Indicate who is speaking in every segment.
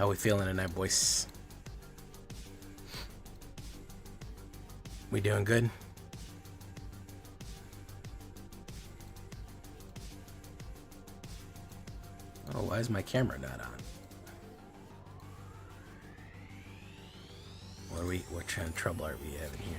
Speaker 1: How we feeling tonight, boys? We doing good? Oh, why is my camera not on? What kind of trouble are we having here?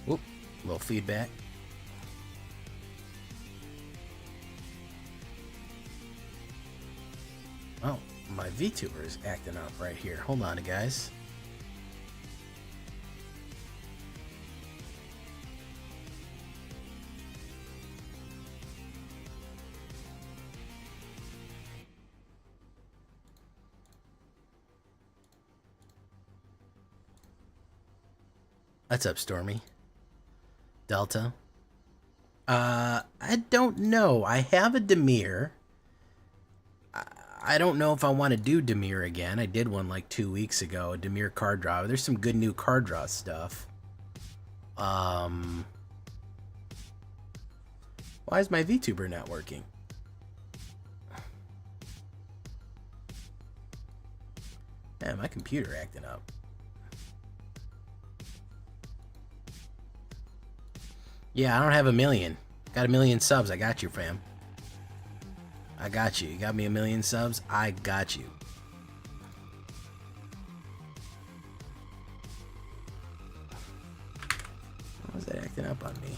Speaker 1: Whoop, a little feedback. Oh, my VTuber is acting up right here. Hold on, guys. What's up, Stormy? Delta? I don't know. I have a Demir. I don't know if I want to do Demir again. I did one like 2 weeks ago, a Demir card draw. There's some good new card draw stuff. Why is my VTuber not working? Yeah, my computer acting up. Yeah, I don't have a million. Got a million subs. I got you, fam. I got you. You got me a million subs? I got you. Why was that acting up on me?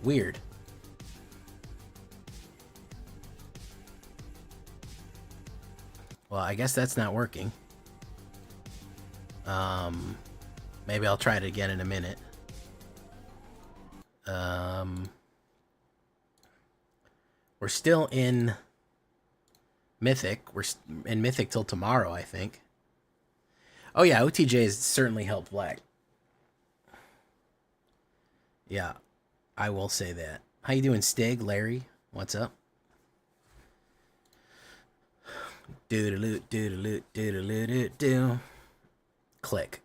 Speaker 1: Weird. Well, I guess that's not working. Maybe I'll try it again in a minute. We're still in Mythic. We're in Mythic till tomorrow, I think. Oh yeah, OTJ has certainly helped Black. Yeah. I will say that. How you doing, Stig? Larry? What's up? Doodaloot, doodaloot, doodaloot, doo. Click.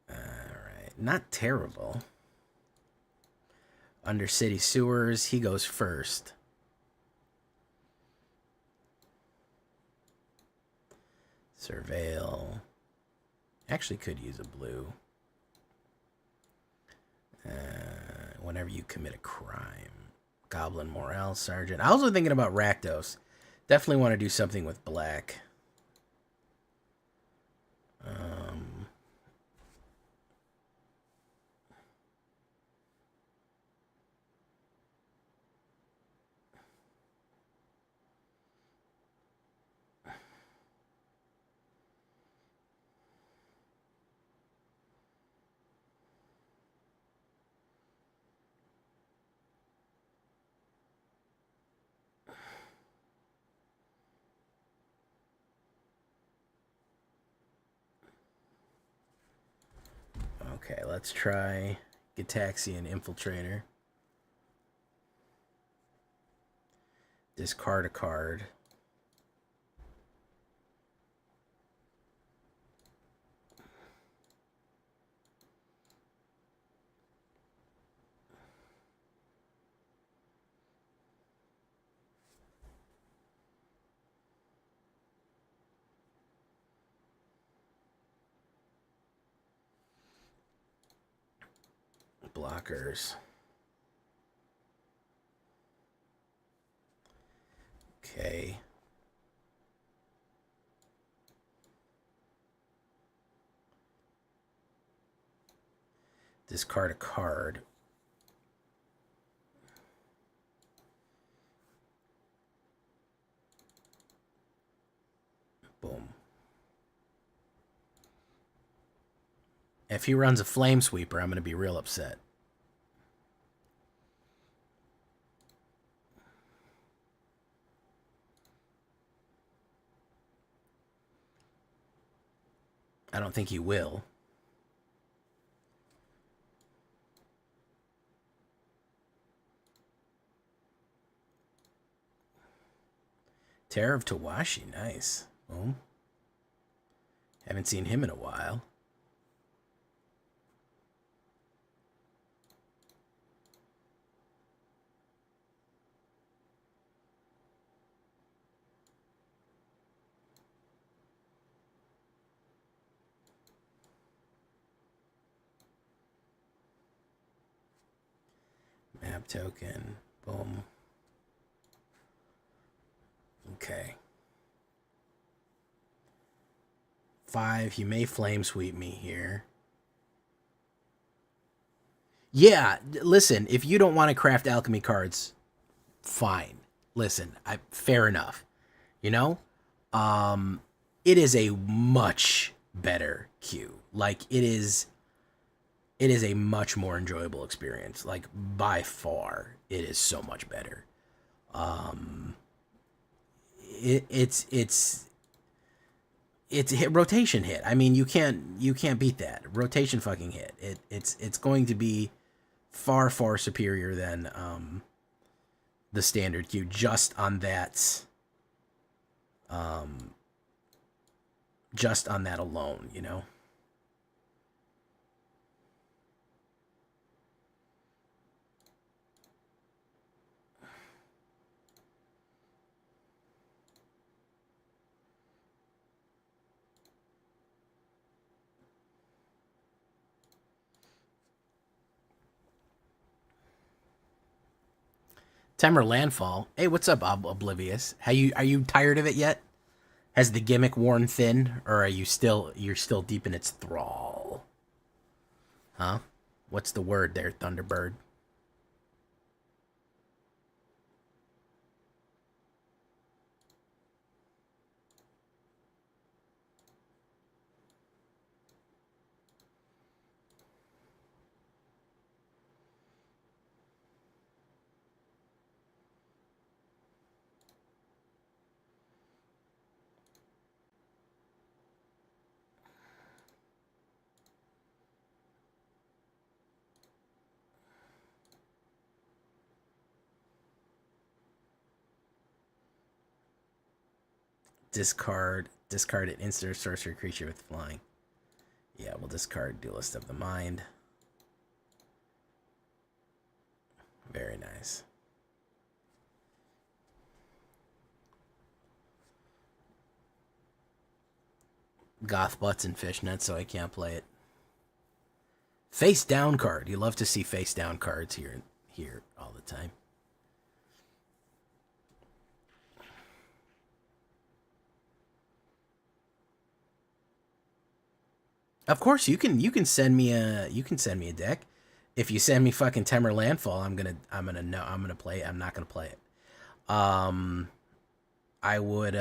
Speaker 1: Alright. Not terrible. Under city sewers, he goes first. Surveil. Actually could use a blue. Whenever you commit a crime. Goblin Morale Sergeant. I was also thinking about Rakdos. Definitely want to do something with black. Okay, let's try Gitaxian Infiltrator. Discard a card. Blockers. Okay. Discard a card. Boom. If he runs a Flame Sweeper, I'm going to be real upset. I don't think he will. Terror of Tawashi, nice. Boom. Haven't seen him in a while. Map token. Boom. Okay. 5. He may Flame Sweep me here. Yeah, listen, if you don't want to craft alchemy cards, fine. Listen, fair enough. You know? It is a much better queue. Like, it is a much more enjoyable experience. Like, by far, it is so much better. It's a rotation hit. I mean, you can't beat that. Rotation fucking hit. It's going to be far superior than the standard queue just on that alone, you know. Temur Landfall. Hey, what's up, Oblivious? Are you tired of it yet? Has the gimmick worn thin, or you're still deep in its thrall? Huh? What's the word there, Thunderbird? Discard an instant sorcery creature with flying. Yeah, we'll discard Duelist of the Mind. Very nice. Goth butts and fishnets, so I can't play it. Face down card. You love to see face down cards here all the time. Of course, you can send me a deck. If you send me fucking Temur Landfall, I'm gonna play it. I'm not gonna play it. I would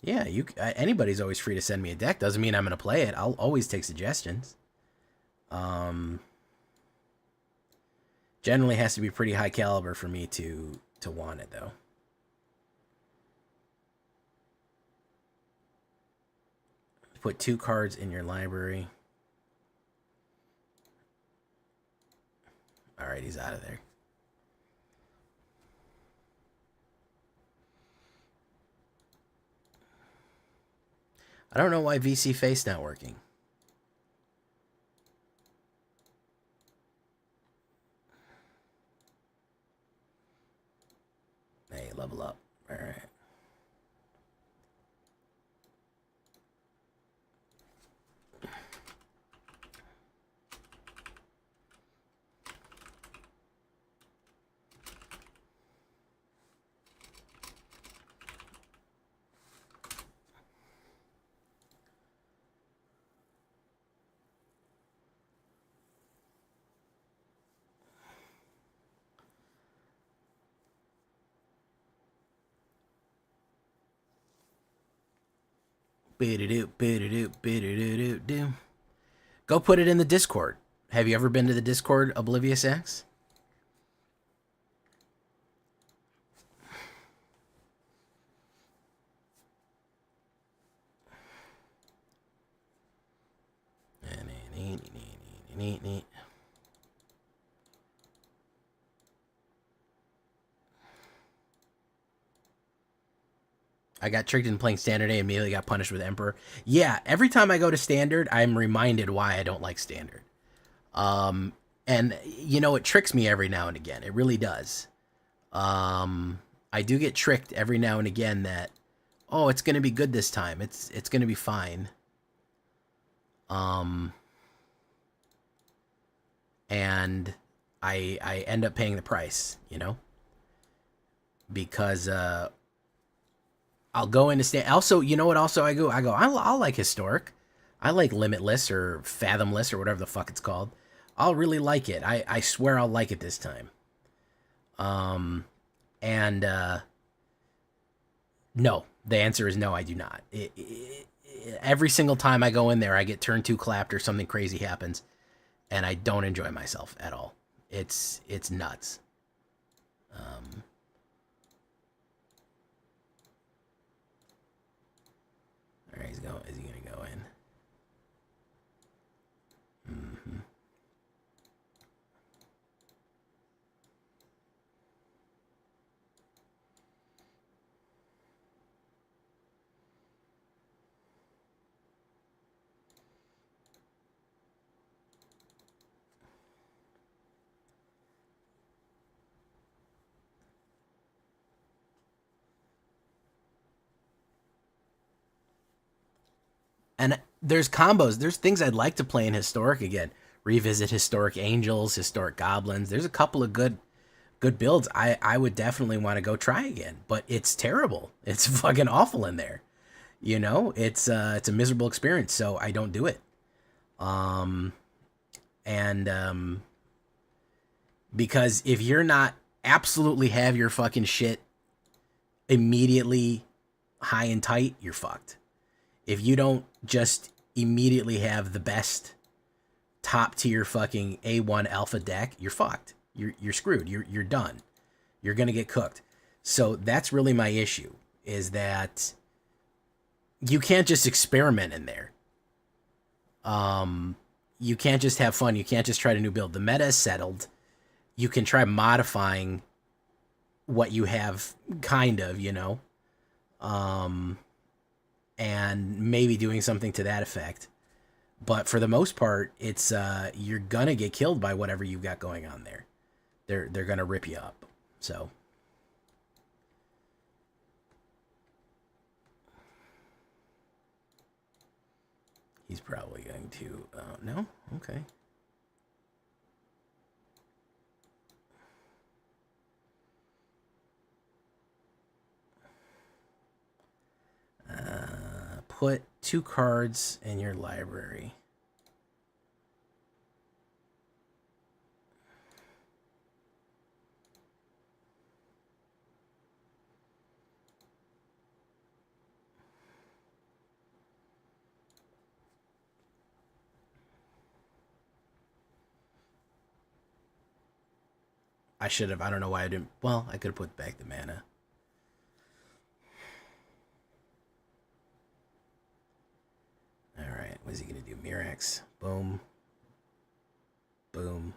Speaker 1: yeah, anybody's always free to send me a deck. Doesn't mean I'm gonna play it. I'll always take suggestions. Generally has to be pretty high caliber for me to want it though. Put 2 cards in your library. Alright, he's out of there. I don't know why VC Face not working. Hey, level up. Alright. Go put it in the Discord. Have you ever been to the Discord, Oblivious X? I got tricked into playing Standard A and immediately got punished with Emperor. Yeah, every time I go to Standard, I'm reminded why I don't like Standard. And, you know, it tricks me every now and again. It really does. I do get tricked every now and again that, oh, it's going to be good this time. It's going to be fine. And I end up paying the price, you know? Because, I'll go into stand. Also, you know what? Also, I'll like Historic. I like Limitless or Fathomless or whatever the fuck it's called. I'll really like it. I swear I'll like it this time. No. The answer is no, I do not. Every single time I go in there, I get turn 2 clapped or something crazy happens, and I don't enjoy myself at all. It's nuts. All right, is he gonna go in? And there's combos. There's things I'd like to play in Historic again. Revisit Historic Angels, Historic Goblins. There's a couple of good builds I would definitely want to go try again. But it's terrible. It's fucking awful in there. You know, it's a miserable experience, so I don't do it. Because if you're not absolutely have your fucking shit immediately high and tight, you're fucked. If you don't just immediately have the best top tier fucking A1 alpha deck, you're fucked. You're screwed. You're done. You're gonna get cooked. So that's really my issue, is that you can't just experiment in there. You can't just have fun. You can't just try a new build. The meta is settled. You can try modifying what you have, kind of, you know, and maybe doing something to that effect. But for the most part, it's you're gonna get killed by whatever you've got going on there. They're gonna rip you up. So he's probably going to no? Okay. Put 2 cards in your library. I should have. I don't know why I didn't. Well, I could have put back the mana. Alright, what is he going to do? Mirax. Boom. Boom.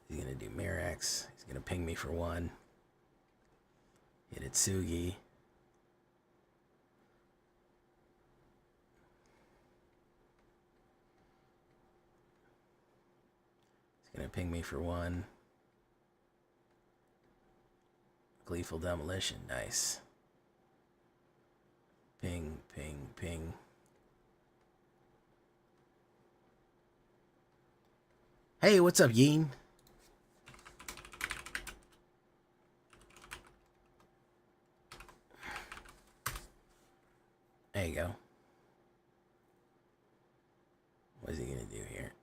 Speaker 1: He's going to do Mirax. He's going to ping me for 1. Hit Itsugi. He's going to ping me for 1. Gleeful Demolition, nice. Ping, ping, ping. Hey, what's up, Yeen? There you go. What is he gonna do here?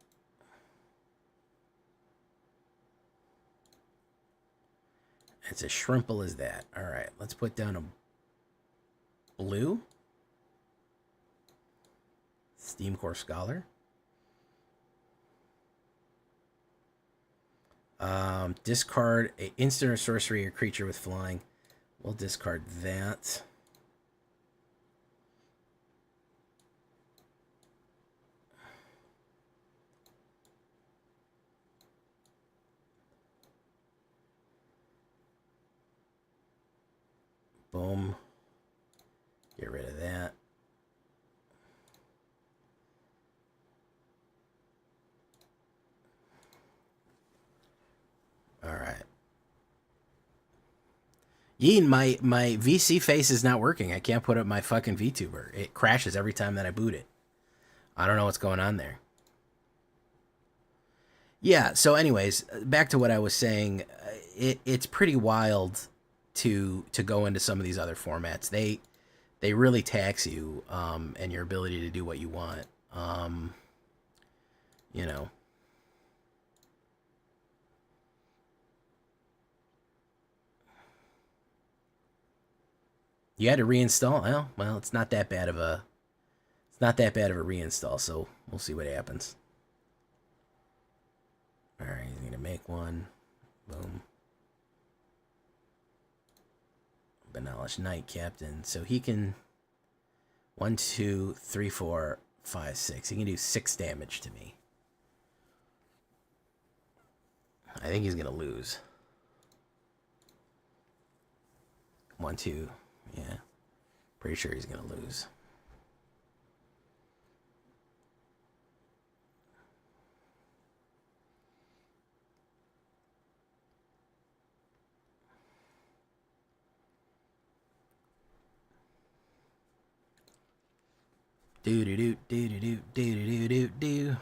Speaker 1: It's as shrimple as that. All right, let's put down a blue. Steam Core Scholar. Discard a instant or sorcery or creature with flying. We'll discard that. Boom. Get rid of that. All right. Yeen, my VC face is not working. I can't put up my fucking VTuber. It crashes every time that I boot it. I don't know what's going on there. Yeah, so anyways, back to what I was saying. It's pretty wild to go into some of these other formats. They really tax you and your ability to do what you want. You know. You had to reinstall. Well, it's not that bad of a reinstall, so we'll see what happens. All right, he's gonna make one. Boom. Benevolent Knight Captain. So he can 1, 2, 3, 4, 5, 6. He can do 6 damage to me. I think he's gonna lose. 1, 2. Yeah. Pretty sure he's gonna lose. Do do do do do do do do do.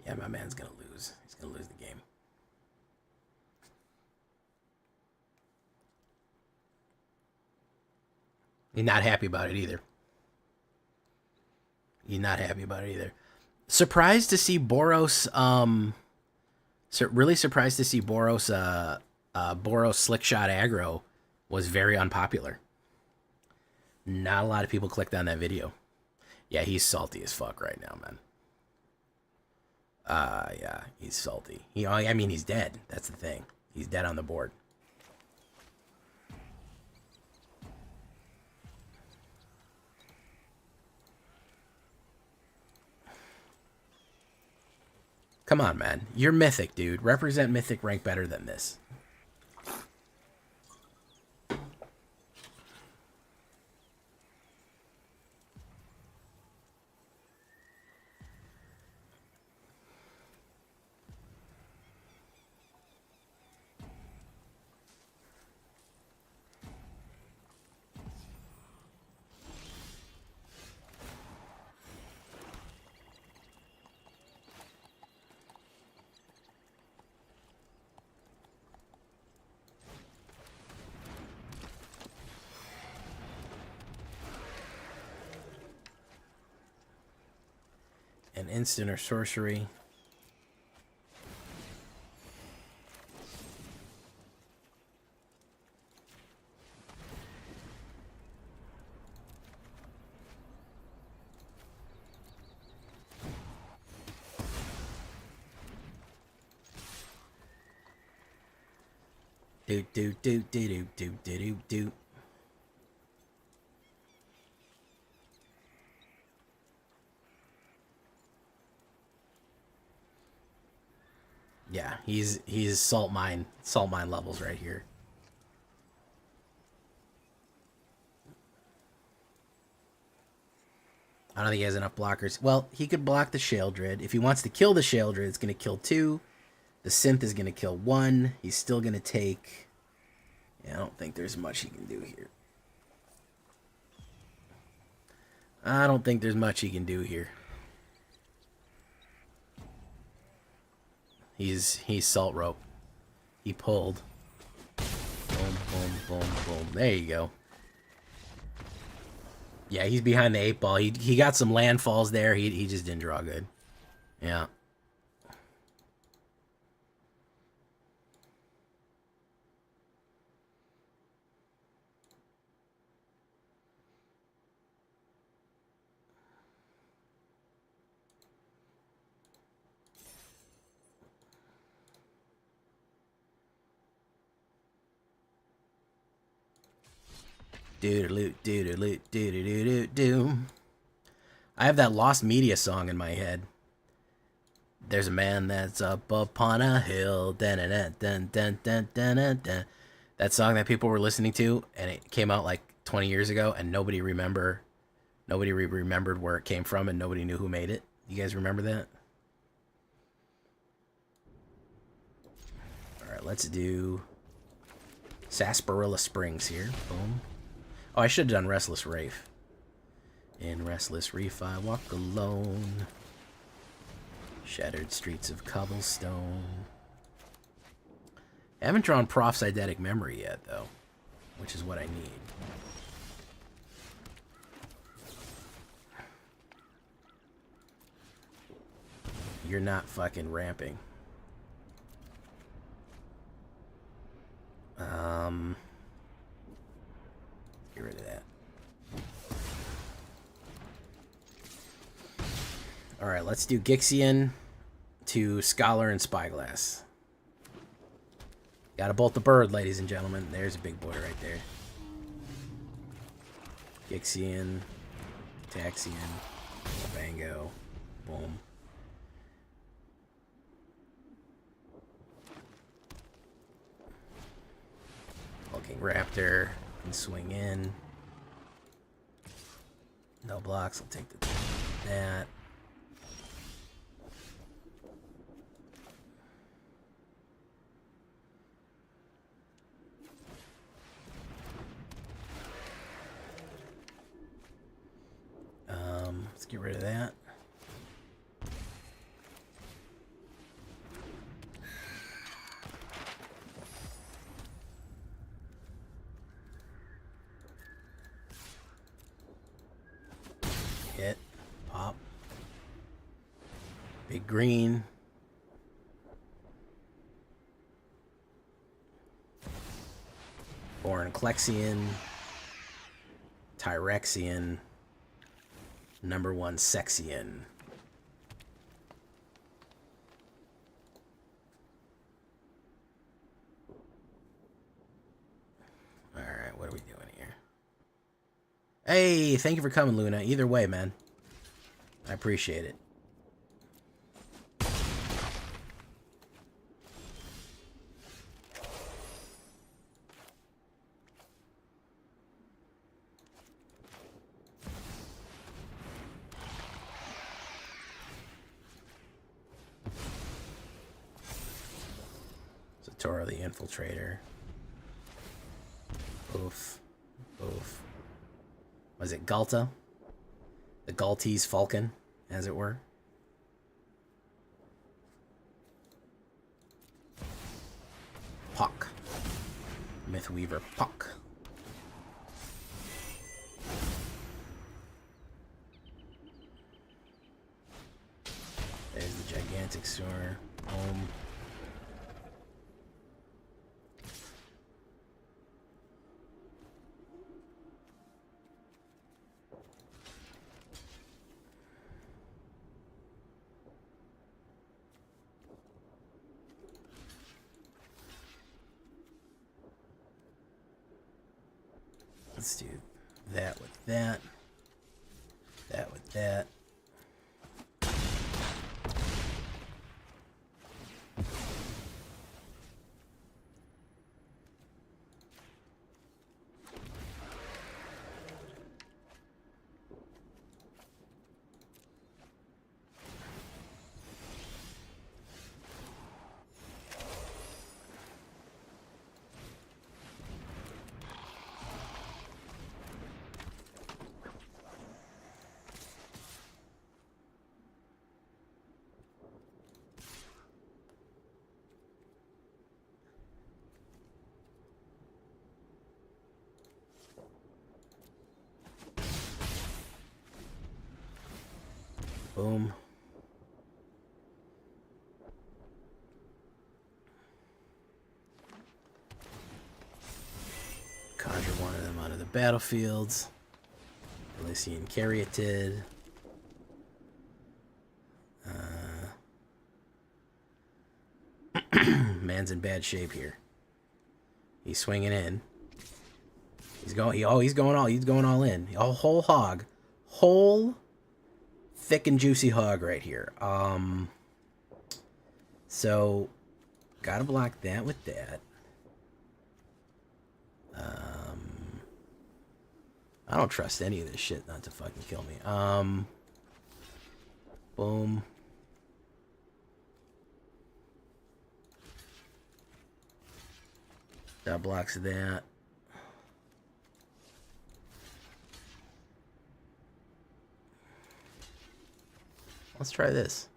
Speaker 1: Yeah, my man's gonna lose. He's gonna lose the game. He's not happy about it either. He's not happy about it either. Surprised to see Boros. Really surprised to see Boros. Boros Slickshot Aggro was very unpopular. Not a lot of people clicked on that video. Yeah, he's salty as fuck right now, man. Yeah, he's salty. I mean, he's dead. That's the thing. He's dead on the board. Come on, man. You're Mythic, dude. Represent Mythic rank better than this. An instant or sorcery. Do do do do do do do do. Yeah, he's salt mine levels right here. I don't think he has enough blockers. Well, he could block the Sheoldred. If he wants to kill the Sheoldred, it's going to kill 2. The Synth is going to kill 1. He's still going to take... Yeah, I don't think there's much he can do here. I don't think there's much he can do here. He's Salt Rope. He pulled. Boom. boom, boom, boom. There you go. Yeah, he's behind the 8 ball. He got some landfalls there. He just didn't draw good. Yeah. Do. I have that Lost Media song in my head. There's a man that's up upon a hill. Dun, dun, dun, dun, dun, dun, dun, dun. That song that people were listening to, and it came out like 20 years ago, and nobody remembered where it came from, and nobody knew who made it. You guys remember that? All right, let's do Sarsaparilla Springs here. Boom. Oh, I should have done Restless Reef. In Restless Reef, I walk alone. Shattered streets of cobblestone. I haven't drawn Prof's Eidetic Memory yet, though, which is what I need. You're not fucking ramping. Get rid of that. Alright, let's do Gixian to Scholar and Spyglass. Gotta bolt the bird, ladies and gentlemen. There's a big boy right there. Gixian, Taxian, Bango, boom. Hulking Raptor can swing in. No blocks, I'll take that. Let's get rid of that. Hit. Pop. Big green. Born Klexian. Tyrexian. Number 1 Sexian. Alright, what are we doing here? Hey, thank you for coming, Luna. Either way, man. I appreciate it. Toro the Infiltrator. Oof. Oof. Was it Galta? The Galtese Falcon, as it were. Puck. Mythweaver Puck. There's the Gigantic Sewer. Boom. Let's do that with that. That with that. Boom. Conjure one of them out of the battlefields. Elysian Caryatid. Man's in bad shape here. He's swinging in. He's going all in. A whole hog. Whole thick and juicy hog right here. So gotta block that with that. I don't trust any of this shit not to fucking kill me. Boom. That blocks that. Let's try this.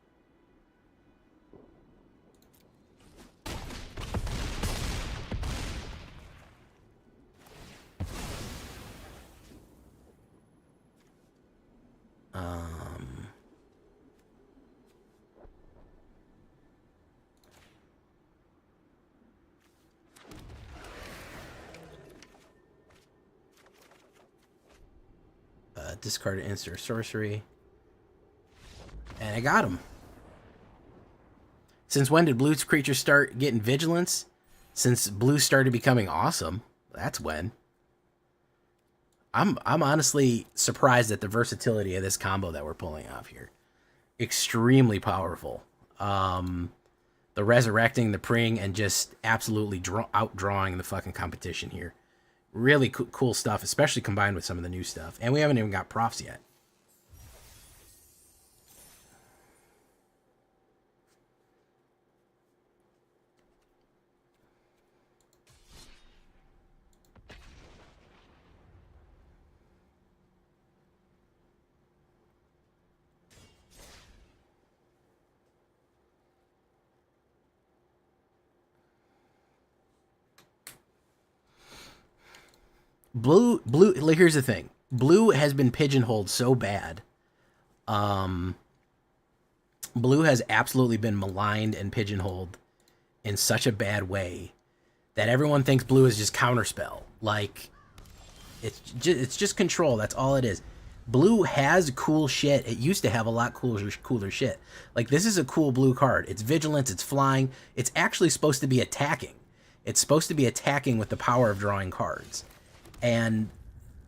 Speaker 1: Discard an instant or sorcery. And I got him. Since when did blue creatures start getting vigilance? Since blue started becoming awesome. That's when. I'm honestly surprised at the versatility of this combo that we're pulling off here. Extremely powerful. The resurrecting, the preying, and just absolutely outdrawing the fucking competition here. Really cool stuff, especially combined with some of the new stuff. And we haven't even got profs yet. Blue, here's the thing. Blue has been pigeonholed so bad. Blue has absolutely been maligned and pigeonholed in such a bad way that everyone thinks blue is just counterspell. Like, it's just control. That's all it is. Blue has cool shit. It used to have a lot cooler shit. Like, this is a cool blue card. It's vigilance, it's flying. It's actually supposed to be attacking. It's supposed to be attacking with the power of drawing cards. And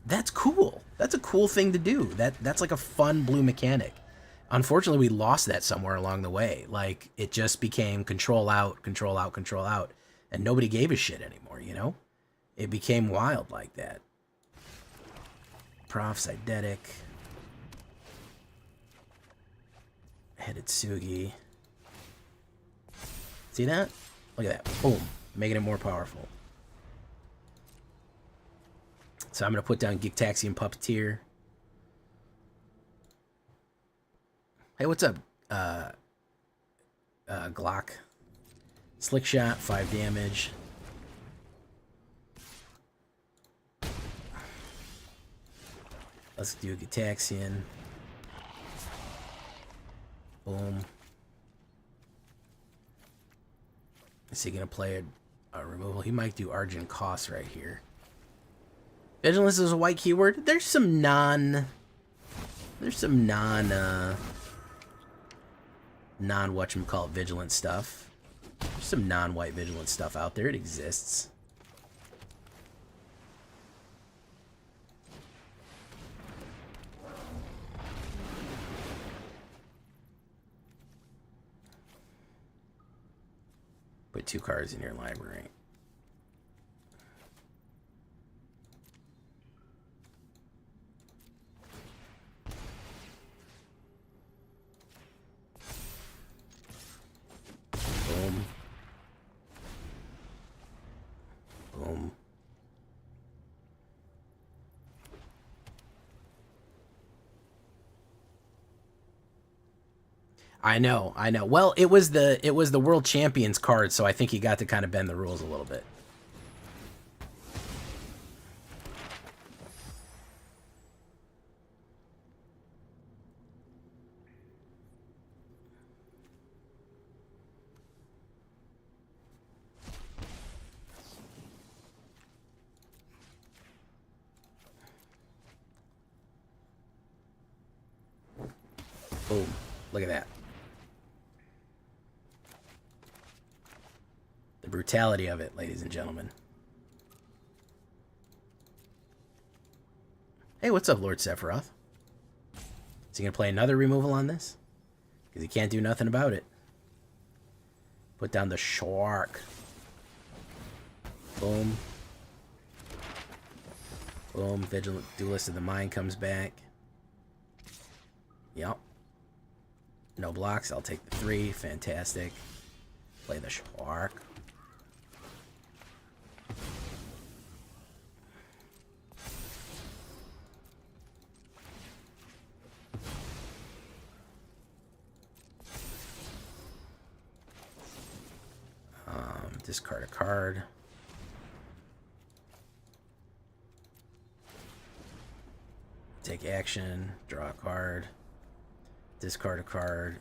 Speaker 1: that's cool. That's a cool thing to do. That's like a fun blue mechanic. Unfortunately, we lost that somewhere along the way. Like, it just became control out, control out, control out. And nobody gave a shit anymore, you know? It became wild like that. Prof, Eidetic. Headed Sugi. See that? Look at that. Boom. Making it more powerful. So I'm going to put down Gigtaxian Puppeteer. Hey, what's up, Glock? Slick Shot, 5 damage. Let's do Gigtaxian. Boom. Is he going to play a removal? He might do Argent Cost right here. Vigilance is a white keyword. There's some non-whatchamacallit vigilant stuff. There's some non-white vigilant stuff out there. It exists. Put 2 cards in your library. Boom. Boom. I know. Well, it was the World Champions card, so I think he got to kind of bend the rules a little bit. Boom. Look at that. The brutality of it, ladies and gentlemen. Hey, what's up, Lord Sephiroth? Is he going to play another removal on this? Because he can't do nothing about it. Put down the shark. Boom. Boom. Vigilant Duelist of the Mind comes back. Yep. No blocks. I'll take the 3. Fantastic. Play the shark. Discard a card. Take action. Draw a card. Discard a card.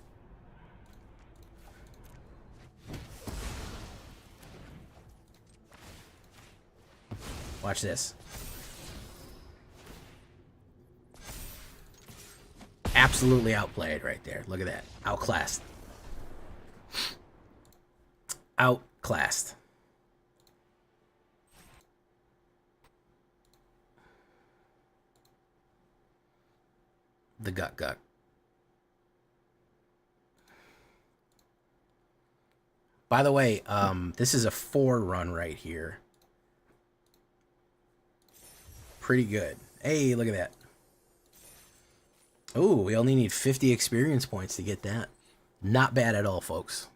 Speaker 1: Watch this. Absolutely outplayed right there. Look at that. Outclassed. Outclassed. The gut. By the way, this is a 4 run right here. Pretty good. Hey, look at that. Oh, we only need 50 experience points to get that. Not bad at all, folks.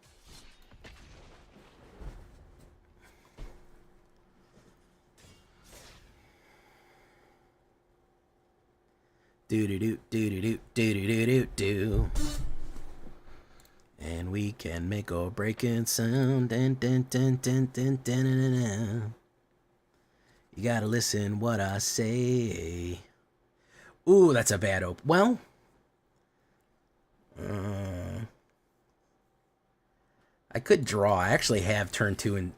Speaker 1: Do. And we can make or break it sound. You gotta listen what I say. Ooh, that's a bad open. Well, I could draw. I actually have turn 2, and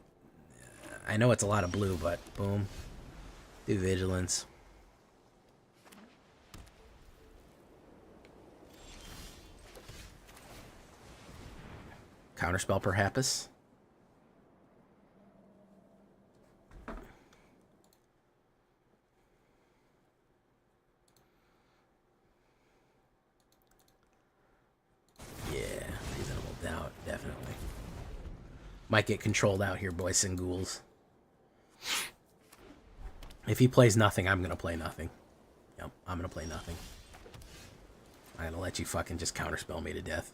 Speaker 1: I know it's a lot of blue, but boom. Do vigilance. Counterspell, perhaps. Yeah, reasonable doubt, definitely. Might get controlled out here, boys and ghouls. If he plays nothing, I'm gonna play nothing. Yep, I'm gonna play nothing. I'm gonna let you fucking just counterspell me to death.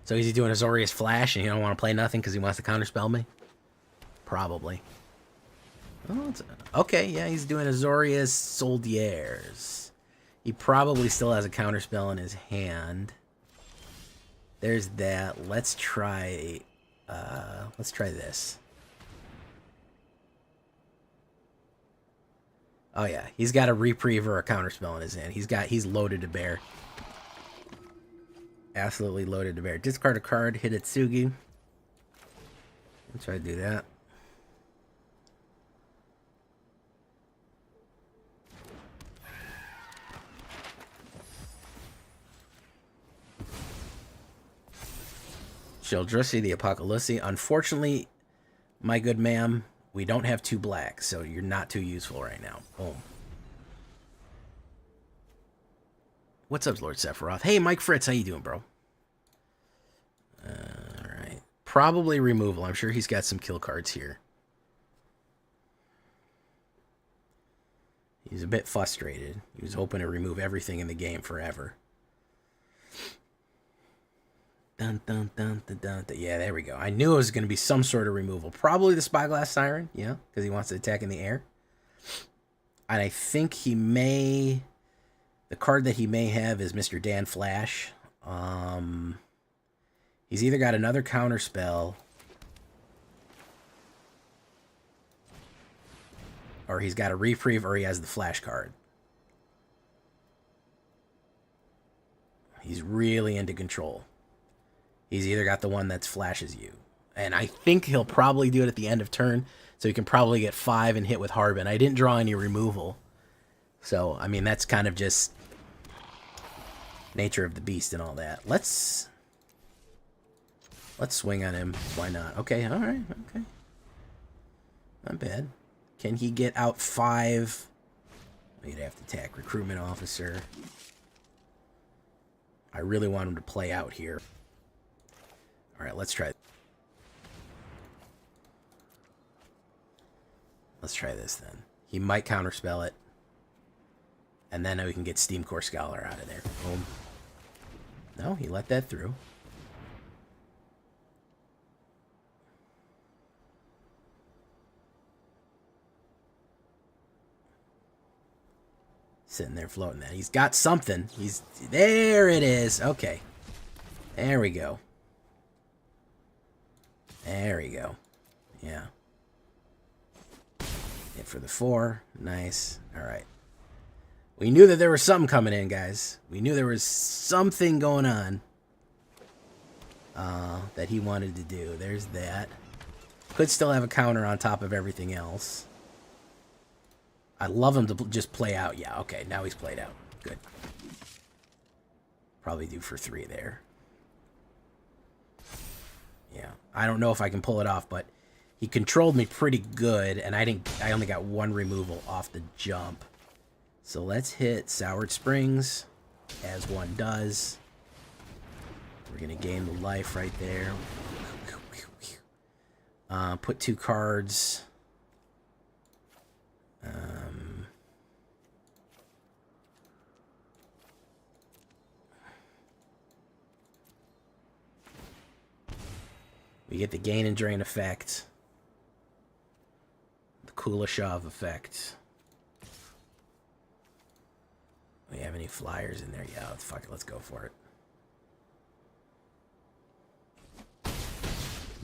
Speaker 1: So is he doing Azorius Flash and you don't want to play nothing because he wants to counterspell me? Probably. Oh, okay, yeah, he's doing Azorius Soldiers. He probably still has a counterspell in his hand. There's that. Let's try this. Oh yeah, he's got a reprieve or a counterspell in his hand. He's loaded to bear. Absolutely loaded to bear. Discard a card, hit Hitsugi. Let's try to do that. Sheldrussi the Apocalypse. Unfortunately, my good ma'am, we don't have 2 blacks, so you're not too useful right now. Boom. What's up, Lord Sephiroth? Hey, Mike Fritz, how you doing, bro? Alright. Probably removal. I'm sure he's got some kill cards here. He's a bit frustrated. He was hoping to remove everything in the game forever. Dun, dun, dun, dun, dun, dun. Yeah, there we go. I knew it was going to be some sort of removal. Probably the Spyglass Siren, yeah, because he wants to attack in the air. And I think he may... The card that he may have is Mr. Dan Flash. He's either got another counter spell, or he's got a reprieve, or he has the Flash card. He's really into control. He's either got the one that flashes you. And I think he'll probably do it at the end of turn, so he can probably get 5 and hit with Harbin. I didn't draw any removal. So, I mean, that's kind of just nature of the beast and all that. Let's swing on him. Why not? Okay, all right, okay. Not bad. Can he get out 5? We'd have to attack recruitment officer. I really want him to play out here. All right, let's try. Let's try this then. He might counterspell it. And then we can get Steam Core Scholar out of there. Boom. No, he let that through. Sitting there floating that. He's got something. There it is. Okay. There we go. There we go. Yeah. Hit for the 4. Nice. All right. We knew that there was something coming in, guys. We knew there was something going on that he wanted to do. There's that. Could still have a counter on top of everything else. I'd love him to just play out. Yeah, okay. Now he's played out. Good. Probably do for 3 there. Yeah. I don't know if I can pull it off, but he controlled me pretty good, and I only got 1 removal off the jump. So let's hit Soured Springs, as one does. We're going to gain the life right there. Put 2 cards. We get the gain and drain effect. The Kuleshov effect. We have any flyers in there? Yeah, fuck it, let's go for it.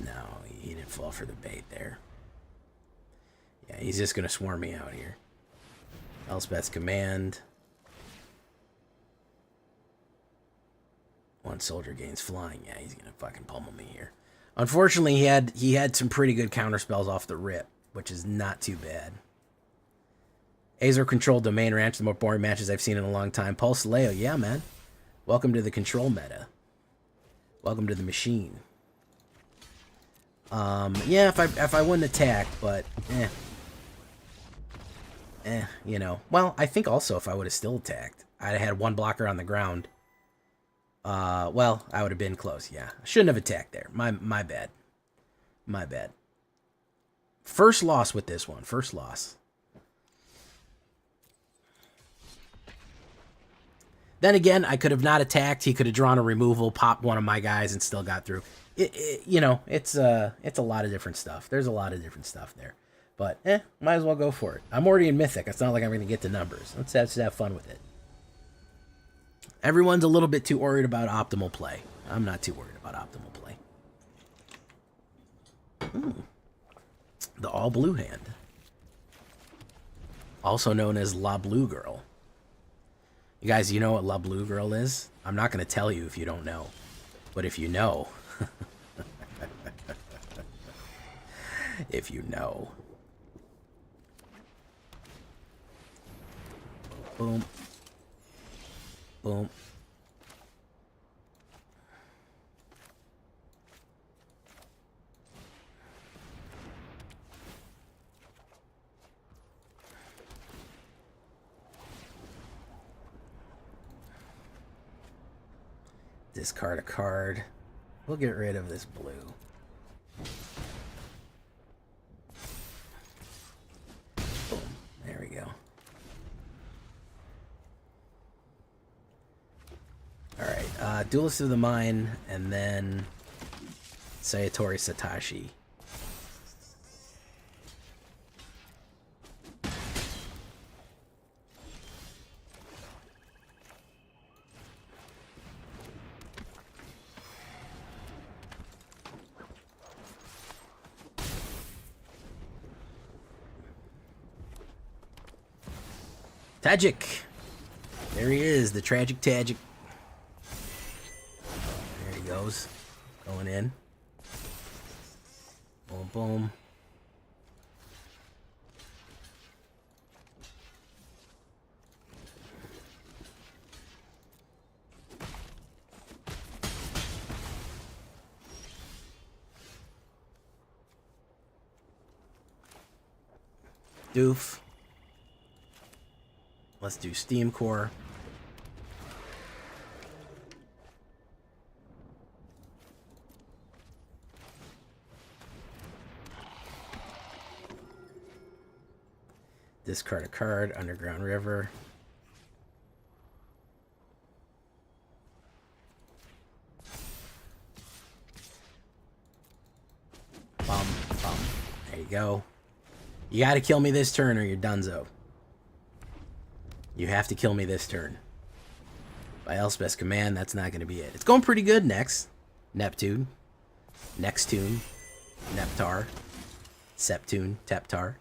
Speaker 1: No, he didn't fall for the bait there. Yeah, he's just gonna swarm me out here. Elspeth's command. 1 soldier gains flying. Yeah, he's gonna fucking pummel me here. Unfortunately, he had some pretty good counter spells off the rip, which is not too bad. Azor controlled domain ranch, the more boring matches I've seen in a long time. Pulse Leo, yeah, man. Welcome to the control meta. Welcome to the machine. Yeah, if I wouldn't attack, but you know. Well, I think also if I would have still attacked, I'd have had 1 blocker on the ground. Well, I would have been close. Yeah, I shouldn't have attacked there. My bad. My bad. First loss with this one. First loss. Then again, I could have not attacked. He could have drawn a removal, popped one of my guys, and still got through. You know, it's a lot of different stuff. There's a lot of different stuff there. But, might as well go for it. I'm already in Mythic. It's not like I'm going to get to numbers. Let's have fun with it. Everyone's a little bit too worried about optimal play. I'm not too worried about optimal play. The all-blue hand. Also known as La Blue Girl. You guys, you know what La Blue Girl is? I'm not going to tell you if you don't know. But if you know... if you know... Boom. Boom. Discard a card. We'll get rid of this blue. Boom. There we go. Alright, Duelist of the Mind, and then Sayatori Satoshi. Tajik! There he is, the tragic Tajik. There he goes. Going in. Boom, boom. Doof. Let's do Steam Core. Discard a card, Underground River. Bum, bum. There you go. You gotta kill me this turn or you're donezo. You have to kill me this turn. By Elspeth's command, that's not gonna be it. It's going pretty good next. Neptune. Nextune. Neptar. Septune. Teptar.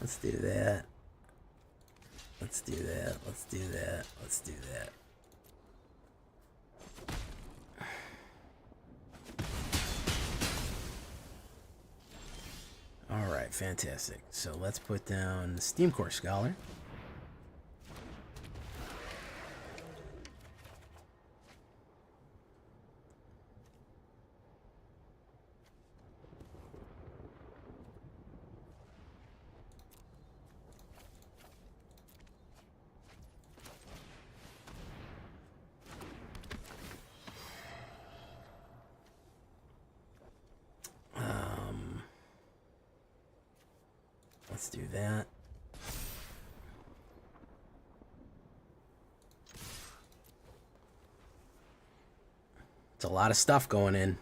Speaker 1: Let's do that. Let's do that. Let's do that. Let's do that. All right, fantastic. So let's put down the Steam Core Scholar. Let's do that. It's a lot of stuff going in.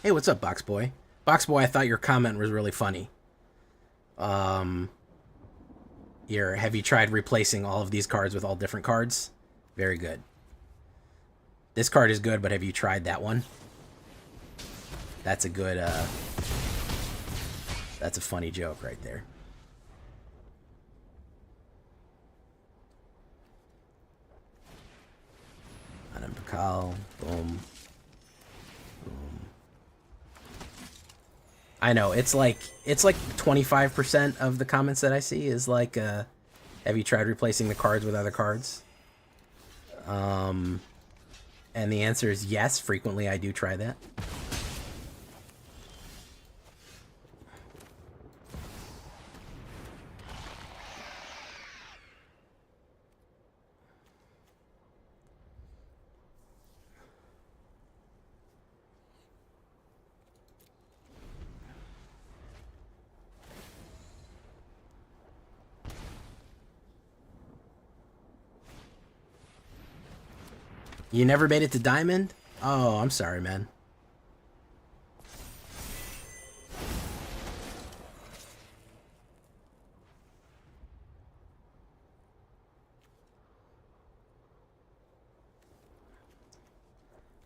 Speaker 1: Hey, what's up, Box Boy? Box Boy, I thought your comment was really funny. Have you tried replacing all of these cards with all different cards? Very good. This card is good, but have you tried that one? That's a good, that's a funny joke right there. Adam Pakal, boom. Boom. I know, it's like 25% of the comments that I see is like, have you tried replacing the cards with other cards? And the answer is yes, frequently I do try that. You never made it to Diamond? Oh, I'm sorry, man.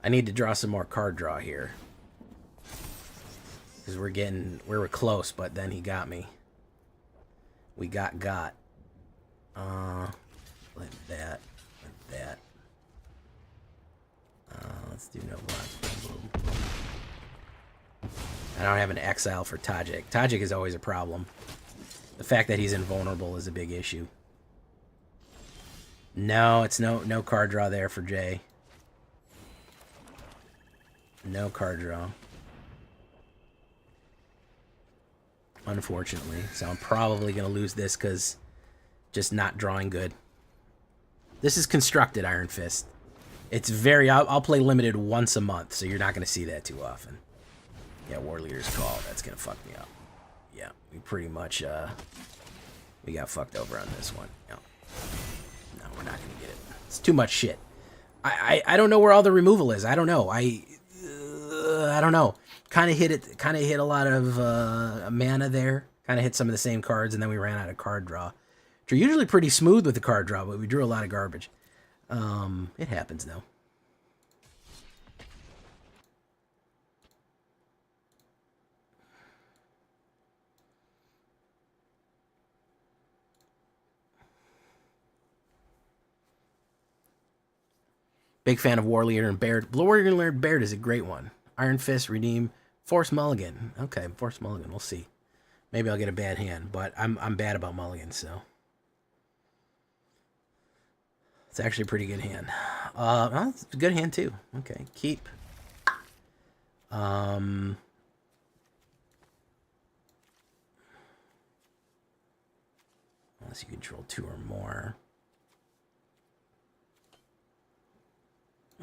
Speaker 1: I need to draw some more card draw here. Because we were close, but then he got me. We got. Like that. Like that. Let's do no blocks. Boom, boom. I don't have an exile for Tajik. Tajik is always a problem. The fact that he's invulnerable is a big issue. No, it's no card draw there for Jay. No card draw. Unfortunately. So I'm probably going to lose this because just not drawing good. This is constructed Iron Fist. It's very... I'll play limited once a month, so you're not going to see that too often. Yeah, War Leader's Call. That's going to fuck me up. Yeah, we pretty much... we got fucked over on this one. No, we're not going to get it. It's too much shit. I don't know where all the removal is. I don't know. I don't know. Kind of hit a lot of mana there. Kind of hit some of the same cards, and then we ran out of card draw. We're usually pretty smooth with the card draw, but we drew a lot of garbage. It happens, though. Big fan of Warleader and Baird. Warleader and Baird is a great one. Iron Fist, Redeem, Force Mulligan. Okay, Force Mulligan. We'll see. Maybe I'll get a bad hand, but I'm bad about mulligans, so. It's actually a pretty good hand. It's a good hand, too. Okay, keep. Unless you control 2 or more.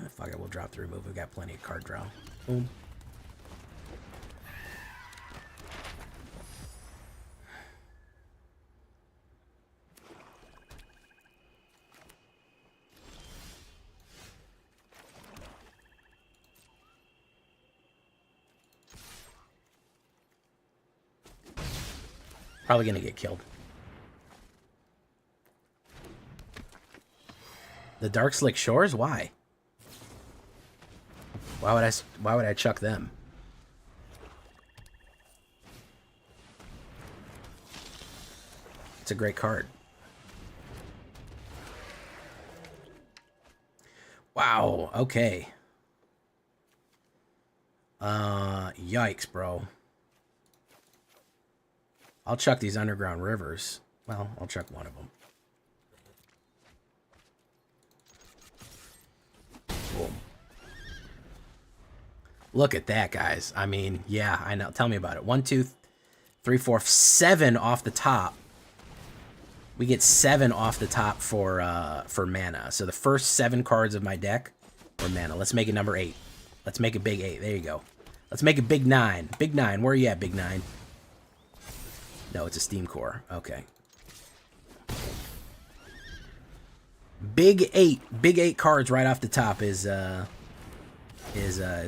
Speaker 1: Fuck it, we'll drop the remove. We've got plenty of card draw. Boom. Probably gonna get killed. The Dark Slick Shores? Why? Why would I chuck them? It's a great card. Wow, okay. Yikes, bro. I'll chuck these Underground Rivers. Well, I'll chuck one of them. Boom. Look at that, guys. I mean, yeah, I know. Tell me about it. 1, 2, 3, 4, 7 off the top. We get 7 off the top for mana. So the first 7 cards of my deck were mana. Let's make it number 8. Let's make it big 8. There you go. Let's make it big 9. Big 9. Where are you at, big 9? No, it's a Steam Core. Okay. Big 8. Big 8 cards right off the top is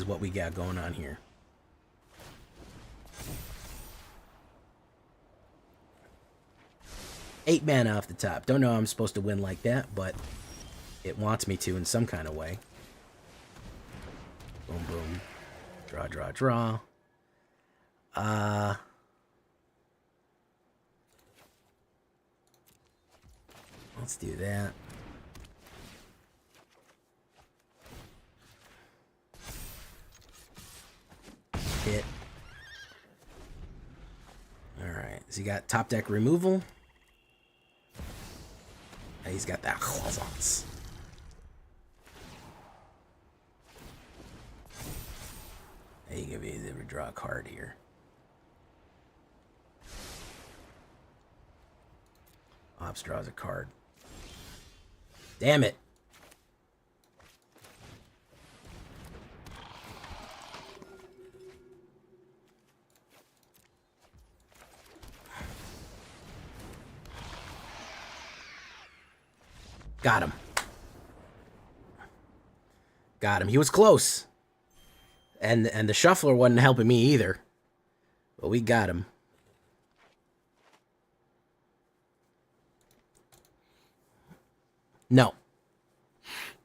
Speaker 1: what we got going on here. Eight mana off the top. Don't know how I'm supposed to win like that, but it wants me to in some kind of way. Boom, boom. Draw, draw, draw. Let's do that. Hit. Alright, so you got top deck removal. And he's got that Outlaws. Hey, you can be able to draw a card here. Ops draws a card. Damn it. Got him. Got him. He was close. And the shuffler wasn't helping me either. But we got him. No.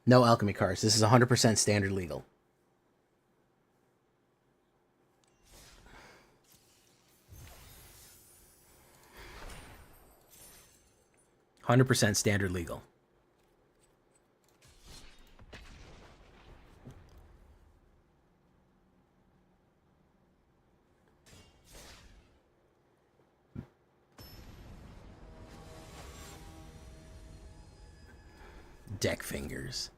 Speaker 1: No alchemy cards. This is 100% standard legal. $100% standard legal. Deck fingers.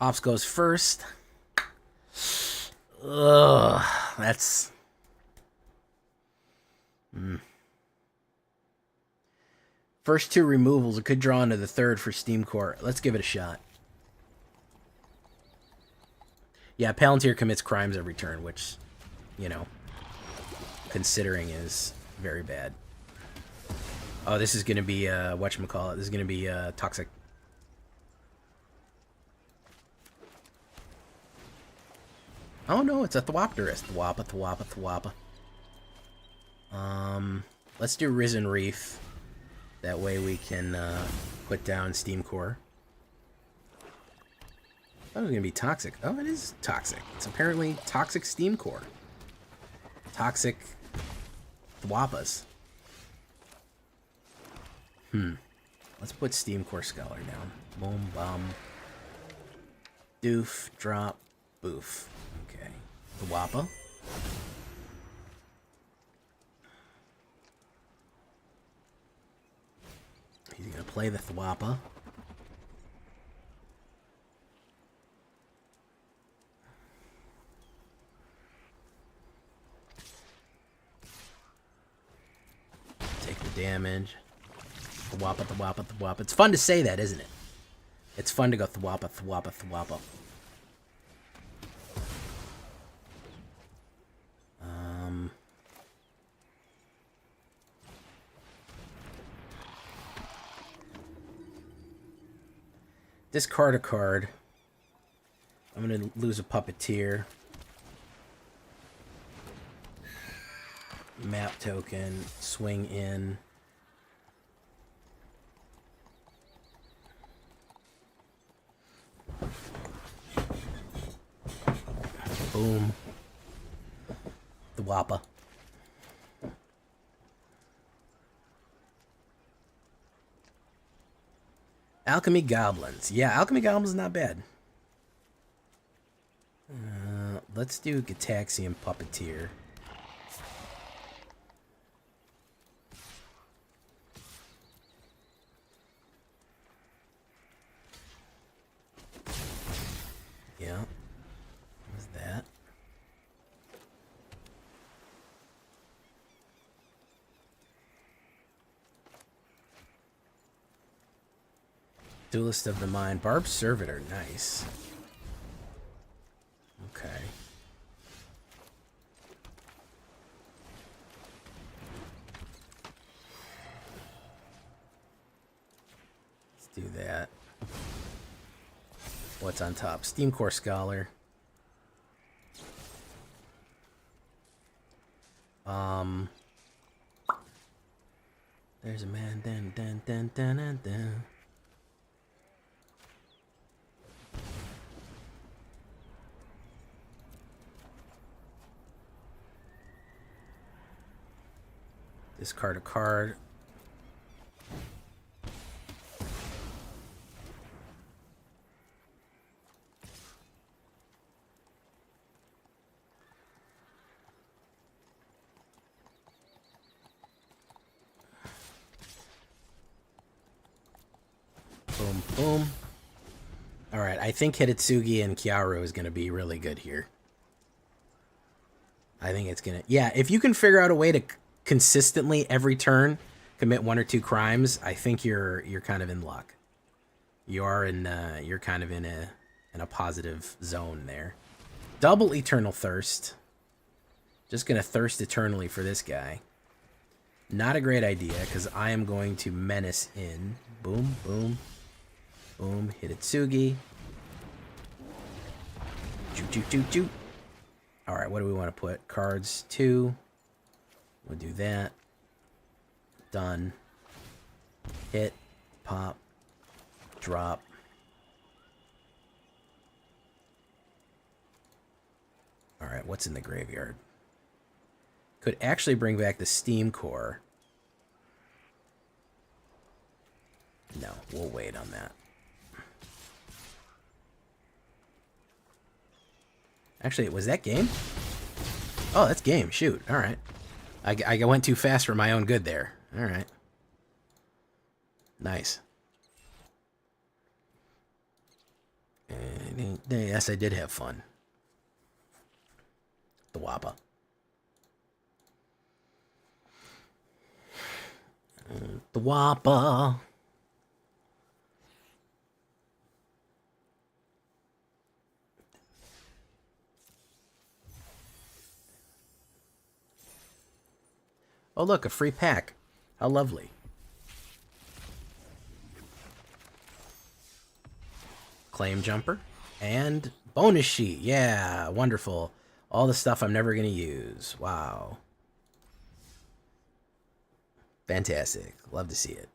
Speaker 1: Ops goes first. Ugh, that's... First 2 removals. It could draw into the 3rd for Steam Core. Let's give it a shot. Yeah, Palantir commits crimes every turn, which, you know, considering is very bad. Oh, this is going to be, whatchamacallit. This is going to be, toxic. Oh, no, it's a Thwopterist. Thwappa, Thwappa, Thwappa. Let's do Risen Reef. That way we can put down Steam Core. Oh, it's gonna be toxic. Oh, it is toxic. It's apparently toxic Steam Core. Toxic Thwappas. Let's put Steam Core Scholar down. Boom, bum. Doof, drop, boof. Okay. Thwappa. He's gonna play the Thwappa. Take the damage. Thwappa, Thwappa, Thwappa. It's fun to say that, isn't it? It's fun to go Thwappa, Thwappa, Thwappa. Discard a card. I'm going to lose a Puppeteer. Map token. Swing in. Boom. The Wappa. Alchemy Goblins. Yeah, Alchemy Goblins not bad. Let's do Gataxian Puppeteer. Yeah. What's that? Duelist of the Mind. Barbed Servitor. Nice. Okay. Let's do that. What's on top? Steam Core Scholar. There's a man. Dun, dun, dun, dun, dun, dun. Discard a card. Boom, boom. Alright, I think Hitotsugi and Kyaru is going to be really good here. I think it's going to... Yeah, if you can figure out a way to consistently every turn commit 1 or 2 crimes, I think you're kind of in luck. You are in you're kind of in a positive zone there. Double Eternal Thirst. Just gonna thirst eternally for this guy. Not a great idea because I am going to menace in. Boom, boom, boom. Hitotsugi. Joot, joot, joot, joot. All right, what do we want to put? Cards 2. We'll do that. Done. Hit. Pop. Drop. Alright, what's in the graveyard? Could actually bring back the Steam Core. No, we'll wait on that. Actually, was that game? Oh, that's game. Shoot. Alright. I went too fast for my own good there. Alright. Nice. And yes, I did have fun. The Wappa. The Wappa. Oh, look, a free pack. How lovely. Claim Jumper. And bonus sheet. Yeah, wonderful. All the stuff I'm never going to use. Wow. Fantastic. Love to see it.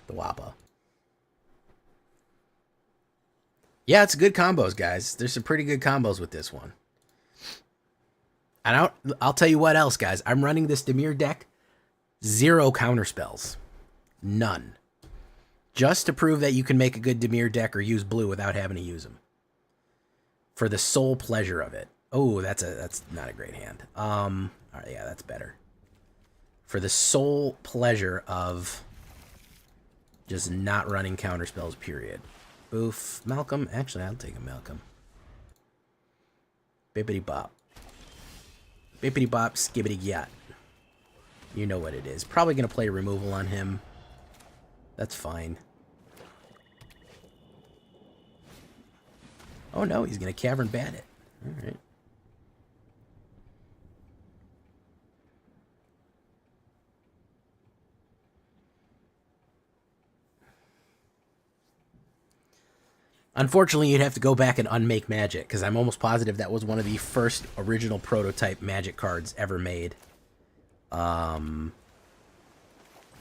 Speaker 1: The Wappa. Yeah, it's good combos, guys. There's some pretty good combos with this one. And I'll tell you what else, guys. I'm running this Dimir deck. 0 counterspells. None. Just to prove that you can make a good Dimir deck or use blue without having to use them. For the sole pleasure of it. Oh, that's not a great hand. All right, yeah, that's better. For the sole pleasure of just not running counterspells, period. Oof. Malcolm. Actually, I'll take a Malcolm. Bippity bop. Bippity bop, skibbity yacht. You know what it is. Probably going to play removal on him. That's fine. Oh no, he's going to Cavern Bat it. Alright. Unfortunately, you'd have to go back and unmake Magic, because I'm almost positive that was one of the first original prototype Magic cards ever made. Was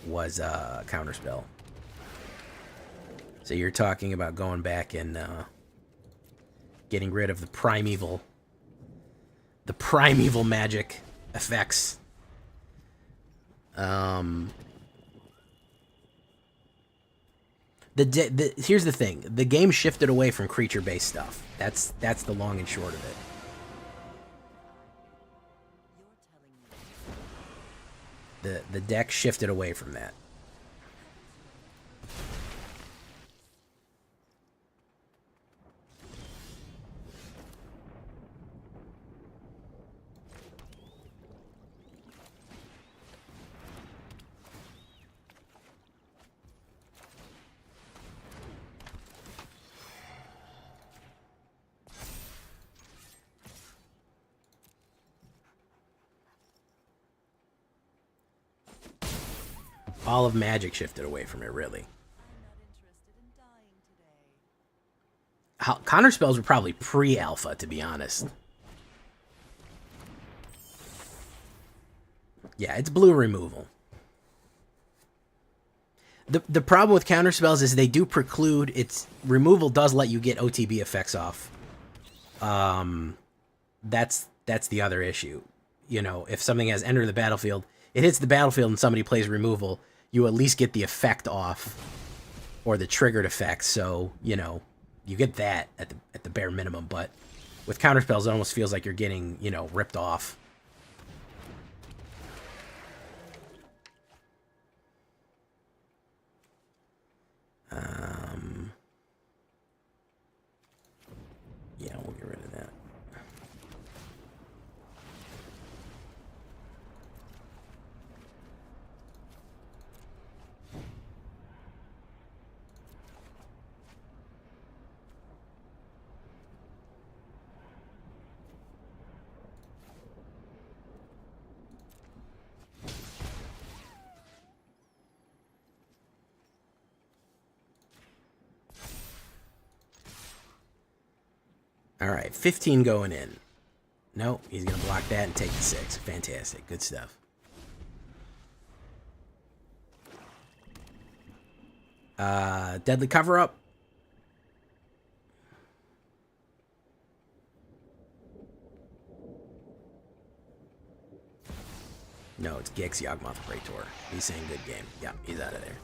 Speaker 1: Counterspell. So you're talking about going back and getting rid of the primeval Magic effects. Here's the thing. The game shifted away from creature-based stuff. That's the long and short of it. The deck shifted away from that. All of Magic shifted away from it, really. Counterspells were probably pre-alpha, to be honest. Yeah, it's blue removal. The problem with counterspells is they do preclude its removal does let you get OTB effects off. That's the other issue. You know, if something has entered the battlefield, it hits the battlefield and somebody plays removal, you at least get the effect off or the triggered effect. So, you know, you get that at the bare minimum, but with counterspells, it almost feels like you're getting, you know, ripped off. Yeah, we'll get rid of that. All right, 15 going in. No, he's going to block that and take the 6. Fantastic. Good stuff. Deadly Cover-Up. No, it's Gix Yawgmoth Praetor. He's saying good game. Yeah, he's out of there.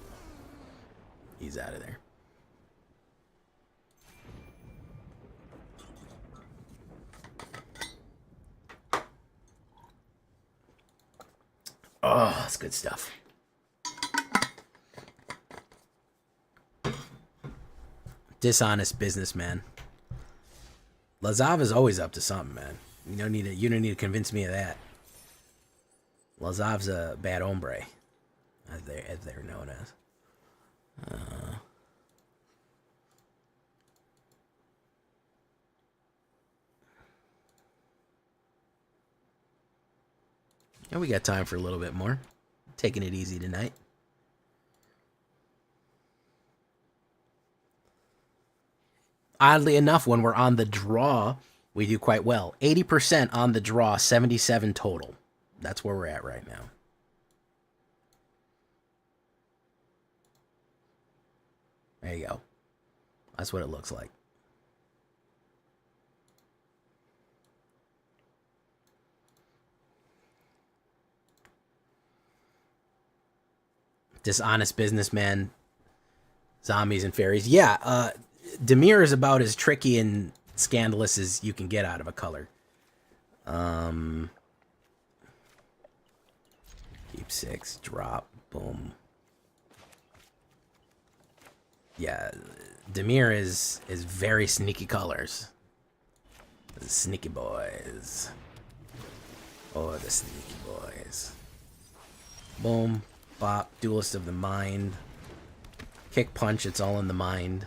Speaker 1: He's out of there. Oh, that's good stuff. Dishonest businessman. Lazav is always up to something, man. You don't need to convince me of that. Lazav's a bad hombre, as they're known as. And we got time for a little bit more. Taking it easy tonight. Oddly enough, when we're on the draw, we do quite well. 80% on the draw, 77 total. That's where we're at right now. There you go. That's what it looks like. Dishonest businessman, zombies and fairies. Yeah, Dimir is about as tricky and scandalous as you can get out of a color. Keep 6, drop, boom. Yeah, Dimir is very sneaky colors. The sneaky boys. Oh, the sneaky boys. Boom, bop, Duelist of the Mind. Kick, punch, it's all in the mind.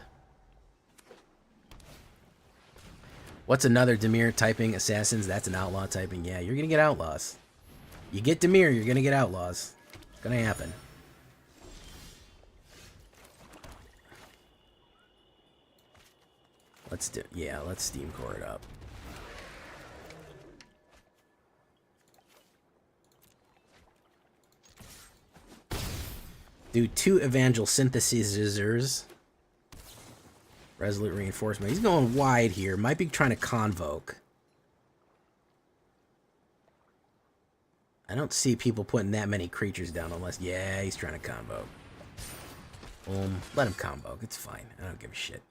Speaker 1: What's another Dimir typing? Assassins, that's an outlaw typing. Yeah, you're gonna get outlaws. You get Dimir, you're gonna get outlaws. It's gonna happen. Let's Steam Core it up. Do 2 Evangel Synthesizers. Resolute Reinforcement. He's going wide here. Might be trying to Convoke. I don't see people putting that many creatures down unless... Yeah, he's trying to Convoke. Boom. Let him Convoke. It's fine. I don't give a shit.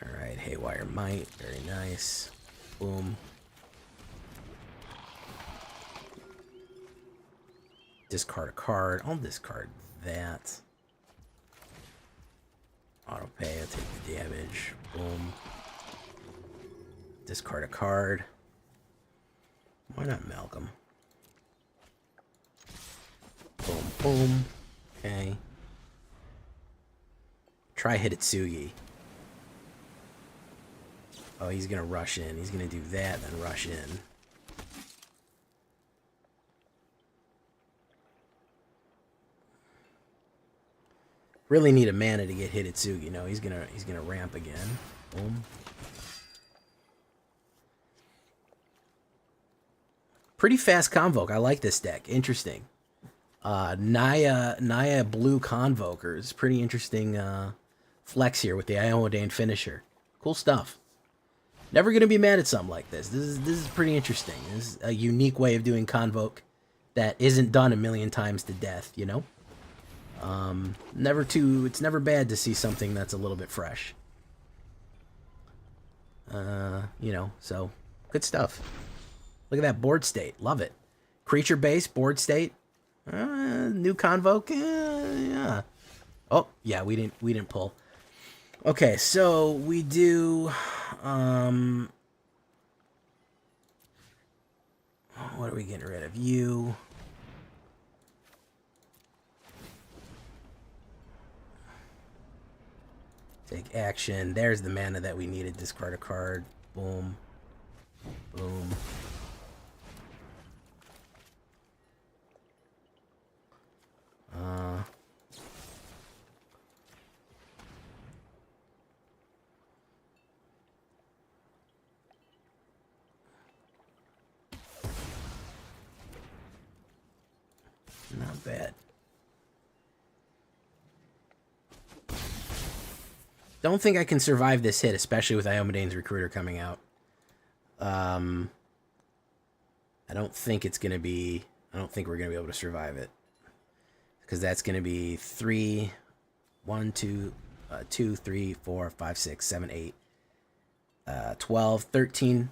Speaker 1: Alright, Haywire Might. Very nice. Boom. Discard a card. I'll discard that. Auto pay. I'll take the damage. Boom. Discard a card. Why not Malcolm? Boom, boom. Okay. Try Hitotsugi. Oh, he's gonna rush in. He's gonna do that, then rush in. Really need a mana to get Hitotsugi. No, he's gonna ramp again. Boom. Pretty fast Convoke. I like this deck. Interesting. Naya Blue Convokers. Pretty interesting flex here with the Iowadane finisher. Cool stuff. Never gonna be mad at something like this. This is pretty interesting. This is a unique way of doing Convoke that isn't done a million times to death, you know? It's never bad to see something that's a little bit fresh. You know, so good stuff. Look at that board state. Love it. Creature base, board state. New Convoke. Yeah. Oh, yeah, we didn't pull. Okay, so we do what are we getting rid of? You. Take action. There's the mana that we needed. Discard a card. Boom. Boom. Not bad. Don't think I can survive this hit, especially with Iomodane's Recruiter coming out. I don't think we're going to be able to survive it. Because that's going to be 3, 1, 2, 2, 3, 4, 5, 6, 7, 8, 12, 13,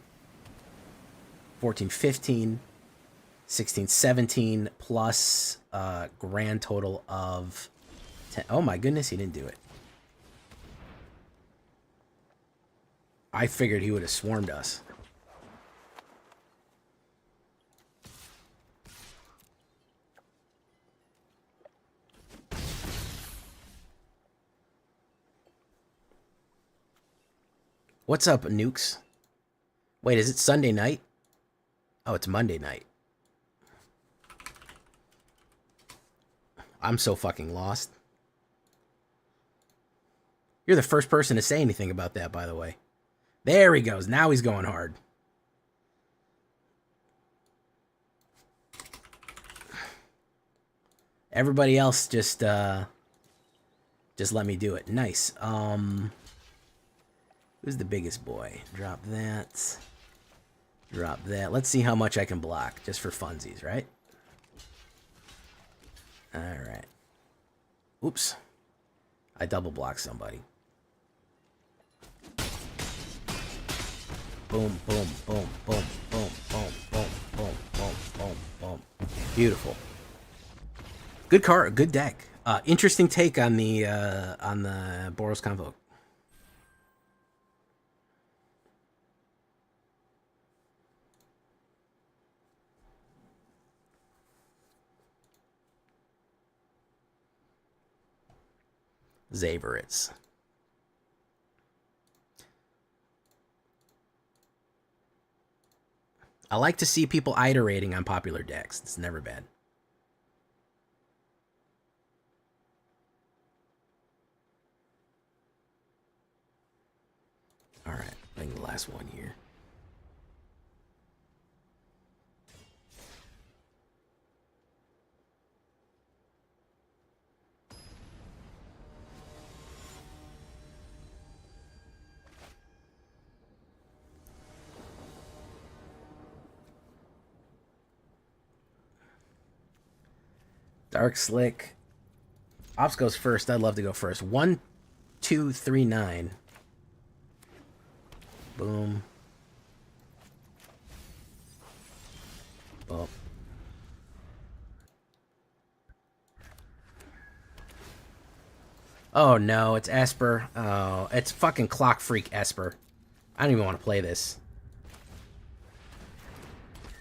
Speaker 1: 14, 15, 16, 17, plus grand total of 10. Oh my goodness, he didn't do it. I figured he would have swarmed us. What's up, nukes? Wait, is it Sunday night? Oh, it's Monday night. I'm so fucking lost. You're the first person to say anything about that, by the way. There he goes. Now he's going hard. Everybody else just let me do it. Nice. Who's the biggest boy? Drop that. Drop that. Let's see how much I can block, just for funsies, right? Alright. Oops. I double blocked somebody. Boom, boom, boom, boom, boom, boom, boom, boom, boom, boom, boom. Beautiful. Good card, good deck. Interesting take on the Boros Convoke. Zavorits. I like to see people iterating on popular decks. It's never bad. All right, I think the last one here. Dark Slick. Ops goes first. I'd love to go first. 1, 2, 3, 9. Boom. Boom. Oh no, it's Esper. Oh, it's fucking Clock Freak Esper. I don't even want to play this.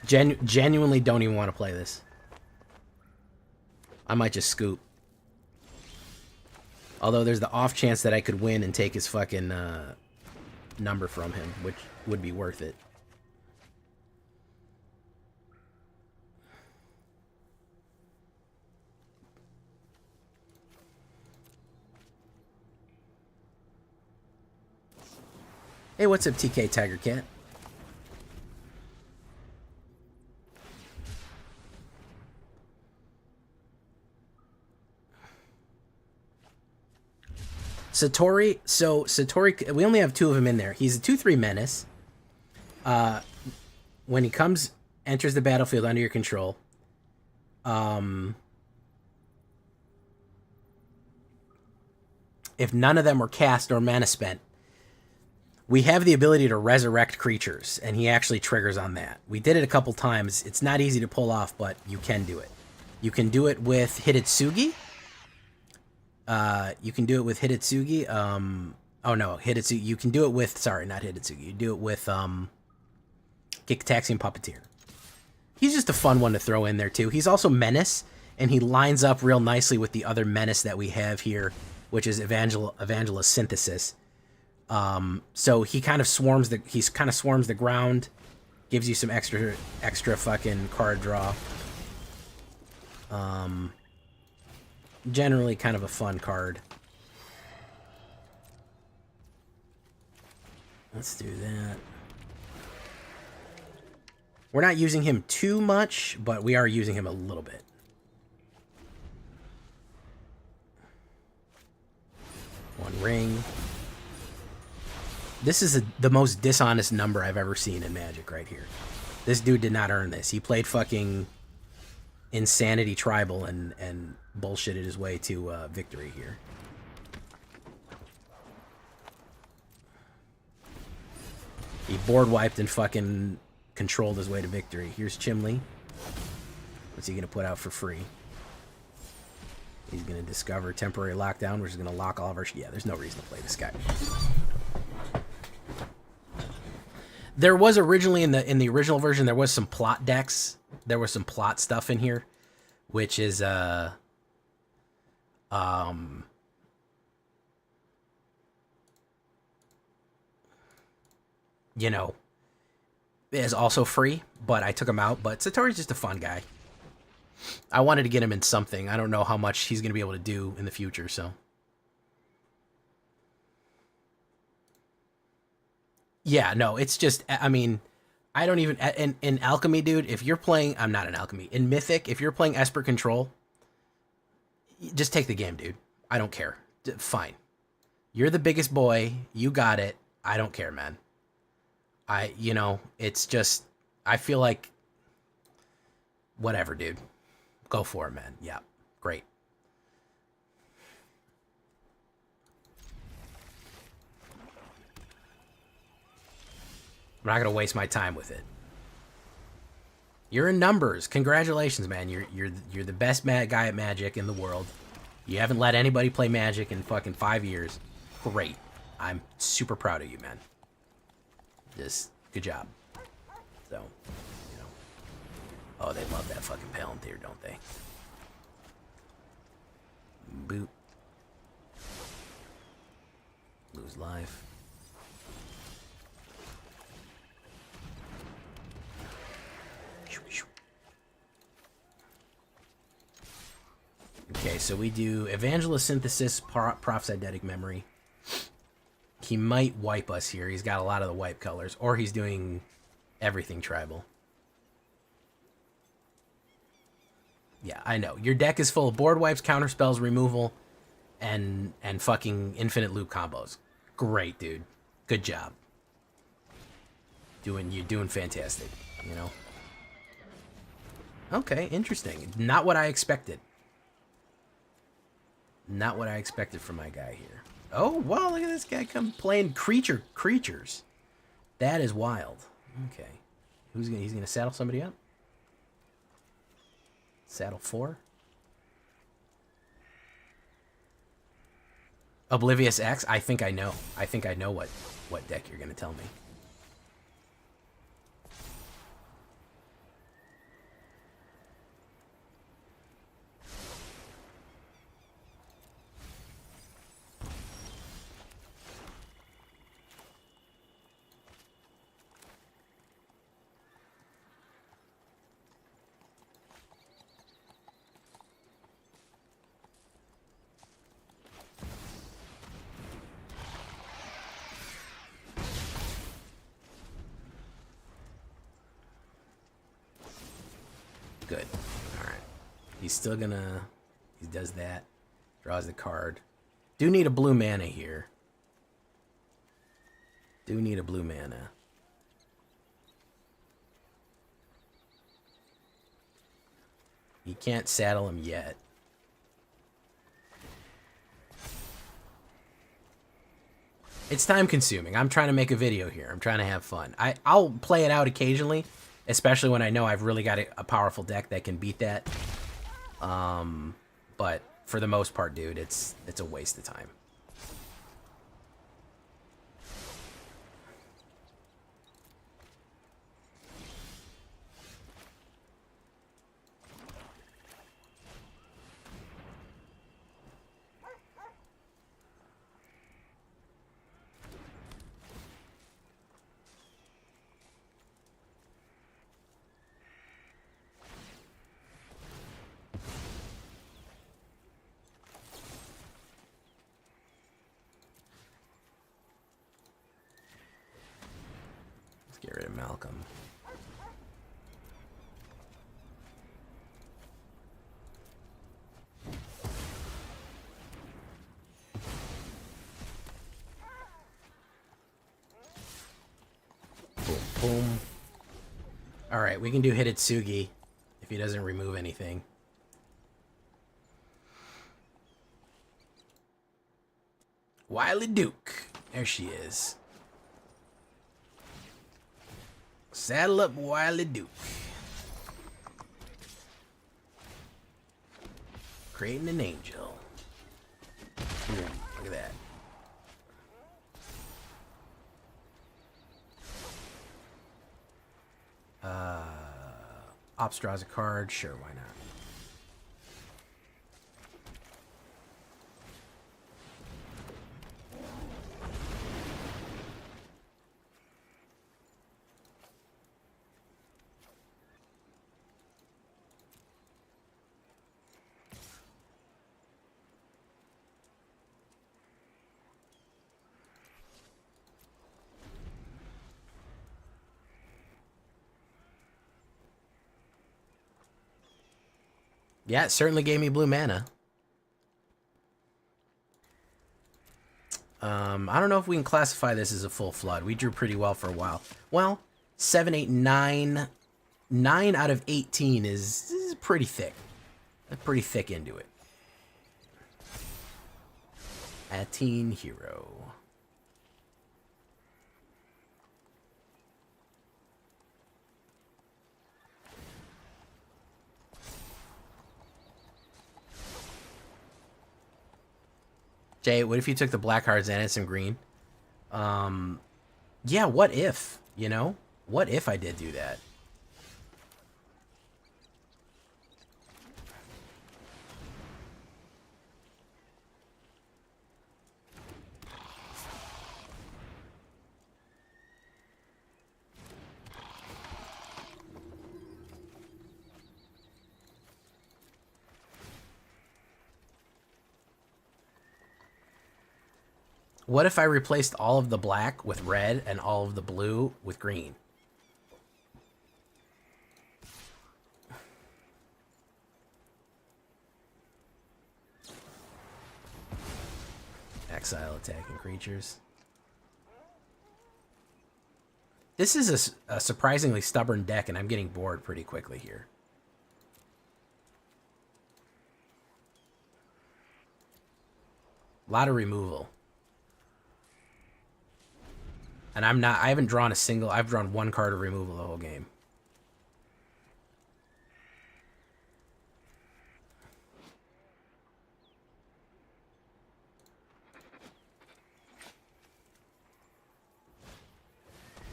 Speaker 1: Genuinely don't even want to play this. I might just scoop. Although there's the off chance that I could win and take his fucking number from him, which would be worth it. Hey, what's up, TK Tiger Cat? Satori, so Satori, we only have 2 of them in there. He's a 2/3 menace. When he enters the battlefield under your control, if none of them were cast or mana spent, we have the ability to resurrect creatures, and he actually triggers on that. We did it a couple times. It's not easy to pull off, but you can do it. You can do it with Hitotsugi. You can do it with Hitotsugi. Oh no, Hitotsugi. You can do it with, sorry, not Hitotsugi. You do it with, Gigataxian Puppeteer. He's just a fun one to throw in there too. He's also Menace, and he lines up real nicely with the other Menace that we have here, which is Evangelist Synthesis. So he kind of swarms the ground, gives you some extra fucking card draw. Generally kind of a fun card. Let's do that. We're not using him too much, but we are using him a little bit. One ring. This is the most dishonest number I've ever seen in Magic right here. This dude did not earn this. He played fucking Insanity Tribal and bullshitted his way to victory here. He board wiped and fucking controlled his way to victory. Here's Chimley. What's he gonna put out for free? He's gonna discover temporary lockdown, which is gonna lock all of our... Yeah, there's no reason to play this guy. There was originally in the original version, there was some plot decks. There was some plot stuff in here, which is you know, is also free, but I took him out. But Satori's just a fun guy. I wanted to get him in something. I don't know how much he's going to be able to do in the future, so. Yeah, no, it's just, I mean, I don't even, in Alchemy, dude, if you're playing, I'm not in Alchemy. In Mythic, if you're playing Esper Control, Just take the game, dude. I don't care. Fine. You're the biggest boy. You got it. I don't care, man. It's just, I feel like, whatever, dude. Go for it, man. Yeah, great. I'm not gonna waste my time with it. You're in numbers. Congratulations, man. You're the best guy at Magic in the world. You haven't let anybody play Magic in fucking 5 years. Great. I'm super proud of you, man. Just good job. So, oh, they love that fucking Palantir, don't they? Boot. Lose life. Okay, so we do Evangelist Synthesis, Proph's Eidetic Memory. He might wipe us here. He's got a lot of the wipe colors. Or he's doing everything tribal. Yeah, I know. Your deck is full of board wipes, counter spells, removal, and fucking infinite loop combos. Great, dude. Good job. You're doing fantastic, Okay, interesting. Not what I expected. Not what I expected from my guy here. Oh, wow, look at this guy come playing creatures. That is wild. Okay. He's gonna saddle somebody up? Saddle 4? Oblivious X? I think I know. I think I know what deck you're gonna tell me. Good. Alright. He's still gonna... He does that. Draws the card. Do need a blue mana here. Do need a blue mana. You can't saddle him yet. It's time consuming. I'm trying to make a video here. I'm trying to have fun. I'll play it out occasionally, especially when I know I've really got a powerful deck that can beat that. But for the most part, dude, it's a waste of time. Get rid of Malcolm. Boom, boom. Alright, we can do Hitotsugi if he doesn't remove anything. Wily Duke. There she is. Saddle up Wily Duke. Creating an angel. Ooh, look at that. Ops draws a card. Sure, why not? Yeah, it certainly gave me blue mana. I don't know if we can classify this as a full flood. We drew pretty well for a while. Well, 7, 8, 9. 9 out of 18 is pretty thick. Pretty thick into it. A teen hero. Jay, what if you took the black cards and some green? Yeah, what if, you know? What if I did do that? What if I replaced all of the black with red and all of the blue with green? Exile attacking creatures. This is a surprisingly stubborn deck, and I'm getting bored pretty quickly here. A lot of removal. And I haven't drawn a single, I've drawn one card of removal the whole game.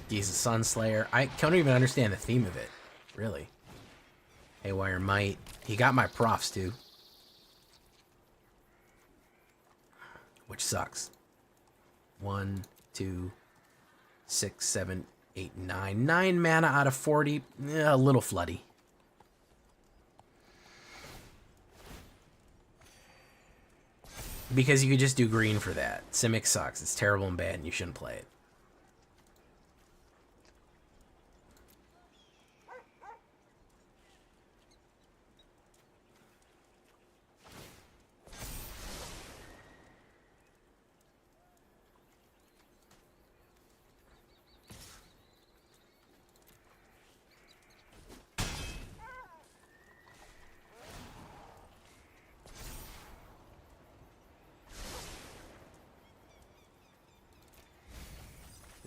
Speaker 1: He's a Sunslayer. I can't even understand the theme of it, really. Haywire Might. He got my profs, too. Which sucks. 1, 2, 6, 7, 8, 9. 9 mana out of 40. A little floody. Because you could just do green for that. Simic sucks. It's terrible and bad, and you shouldn't play it.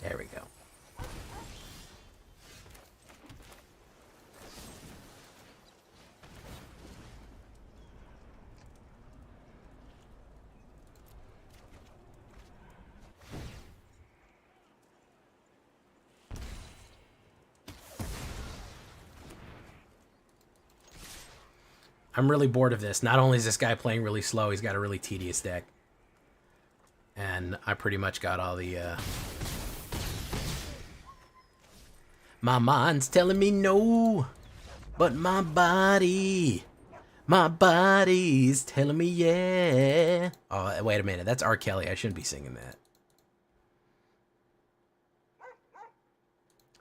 Speaker 1: There we go. I'm really bored of this. Not only is this guy playing really slow, he's got a really tedious deck. And I pretty much got all the... My mind's telling me no, but my body's telling me yeah. Oh, wait a minute. That's R. Kelly. I shouldn't be singing that.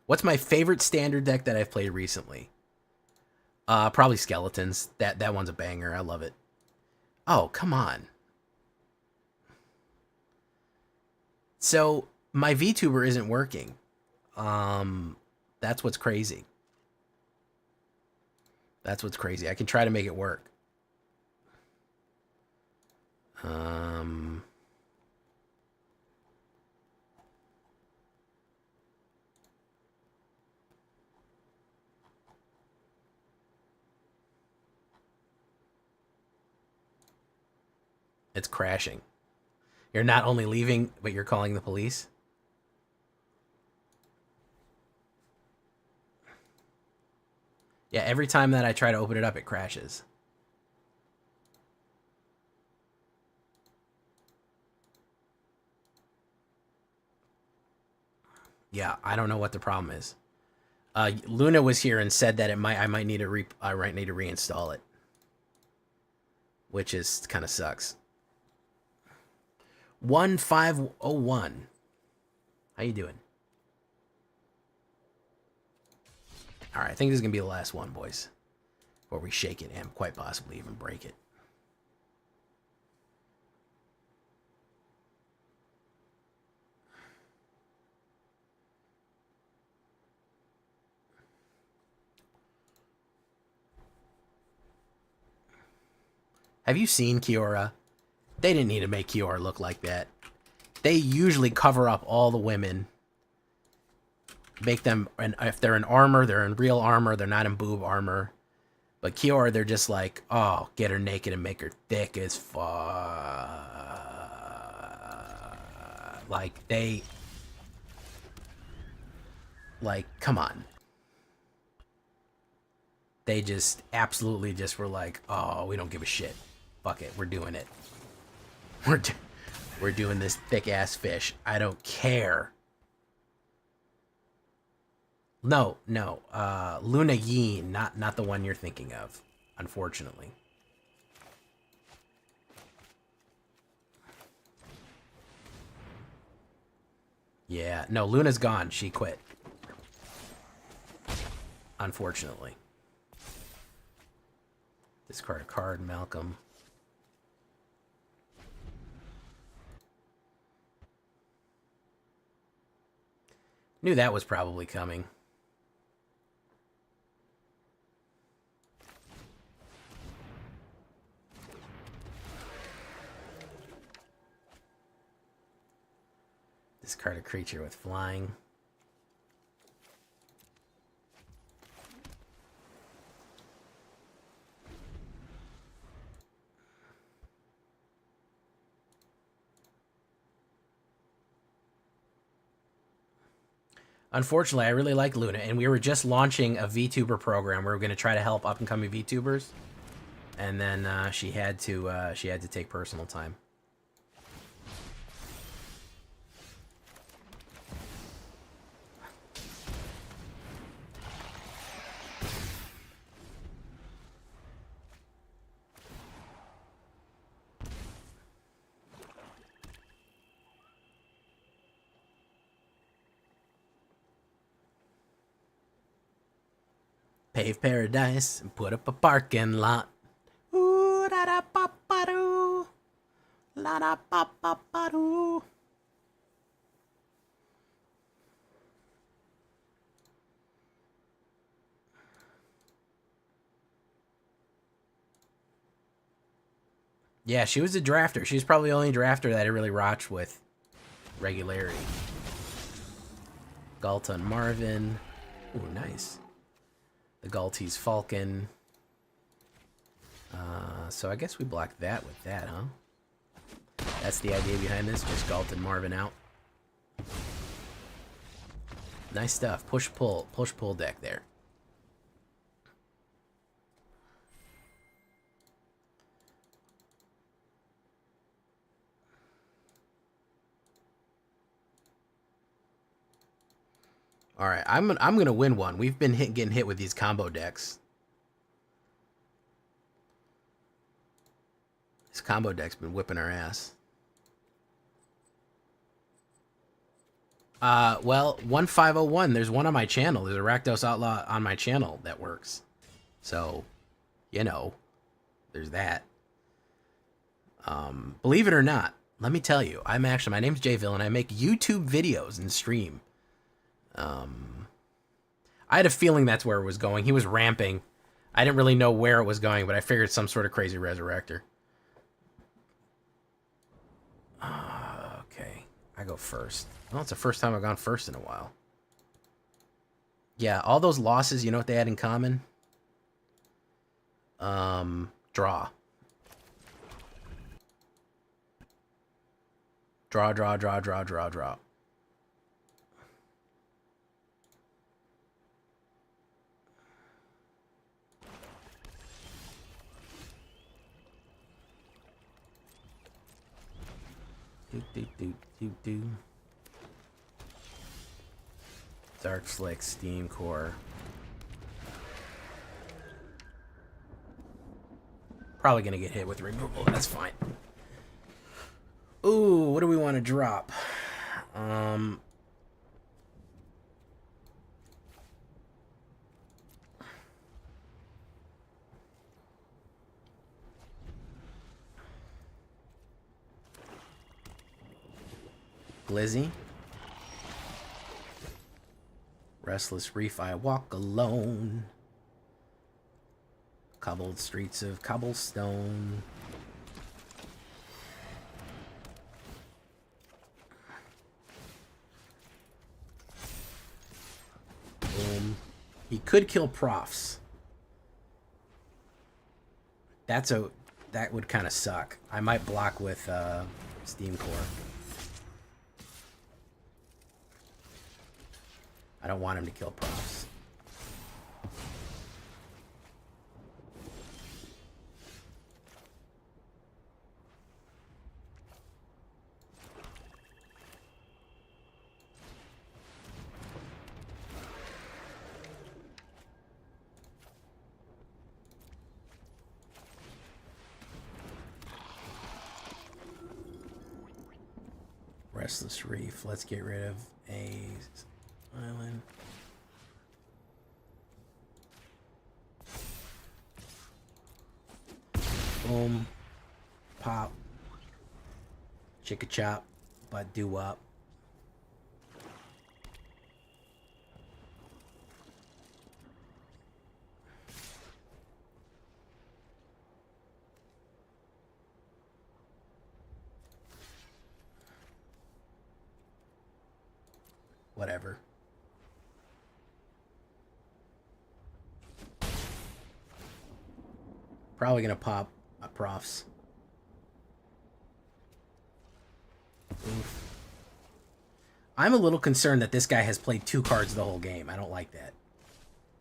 Speaker 1: What's my favorite standard deck that I've played recently? Probably Skeletons. That one's a banger. I love it. Oh, come on. So, my VTuber isn't working. That's what's crazy. That's what's crazy. I can try to make it work. It's crashing. You're not only leaving, but you're calling the police? Yeah, every time that I try to open it up, it crashes. Yeah, I don't know what the problem is. Luna was here and said that I might need to reinstall it, which is kind of sucks. 1501. How you doing? All right, I think this is going to be the last one, boys. Before we shake it and quite possibly even break it. Have you seen Kiora? They didn't need to make Kiora look like that. They usually cover up all the women. Make them, and if they're in armor, they're in real armor. They're not in boob armor. But Kiora, they're just like, oh, get her naked and make her thick as fuck. Like, they... Like, come on. They just absolutely just were like, oh, we don't give a shit. Fuck it, we're doing it. We're doing this thick-ass fish. I don't care. No, Luna Yeen, not the one you're thinking of, unfortunately. Yeah, no, Luna's gone. She quit. Unfortunately. Discard a card, Malcolm. Knew that was probably coming. Discard a creature with flying. Unfortunately, I really like Luna, and we were just launching a VTuber program. We were going to try to help up-and-coming VTubers, and then she had to take personal time. Pave paradise and put up a parking lot. Ooh, da da pa pa doo. La da pa pa pa doo. Yeah, she was a drafter. She's probably the only drafter that I really rocked with regularity. Galton Marvin. Ooh, nice. The Galtese Falcon. So I guess we blocked that with that, huh? That's the idea behind this, just Galton Marvin out. Nice stuff. Push-pull deck there. All right, I'm gonna win one. We've been getting hit with these combo decks. This combo deck's been whipping our ass. Well, 1501. There's one on my channel. There's a Rakdos Outlaw on my channel that works. So, you know, there's that. Believe it or not, let me tell you, my name's Jay Villain. I make YouTube videos and stream. I had a feeling that's where it was going. He was ramping. I didn't really know where it was going, but I figured some sort of crazy resurrector. Okay, I go first. Well, it's the first time I've gone first in a while. Yeah, all those losses, you know what they had in common? Draw. Draw. Do. Dark Flick, Steam Core. Probably gonna get hit with removal. That's fine. Ooh, what do we want to drop? Glizzy. Restless Reef, I Walk Alone. Cobbled Streets of Cobblestone. He could kill profs. That would kind of suck. I might block with Steam Core. I don't want him to kill profs. Restless Reef. Let's get rid of a island. Boom. Pop. Chicka chop. But do up. Whatever. Probably gonna pop a profs. Oof. I'm a little concerned that this guy has played 2 cards the whole game. I don't like that.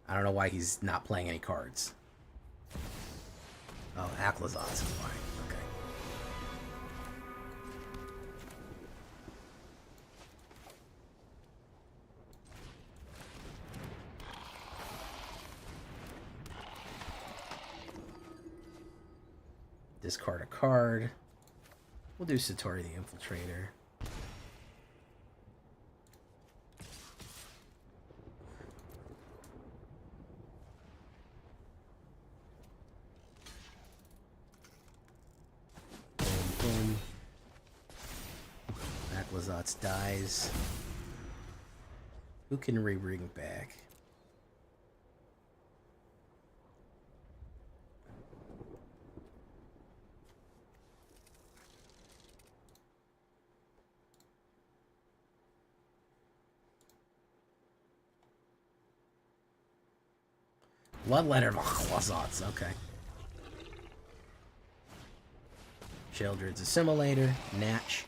Speaker 1: I don't know why he's not playing any cards. Oh, Outlaws is fine. Okay. Discard a card. We'll do Satori the Infiltrator. Boom, boom. Aquazotz dies. Who can re-bring back? Bloodletter of Aquazotz, okay. Sheldred's Assimilator, Natch.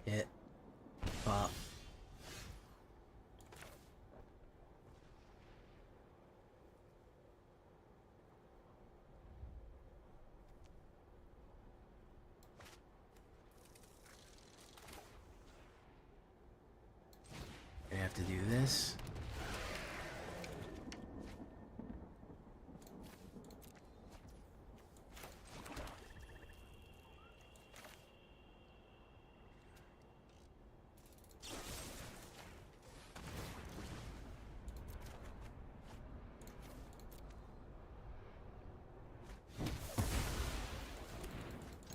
Speaker 1: Hit. Pop. I have to do this.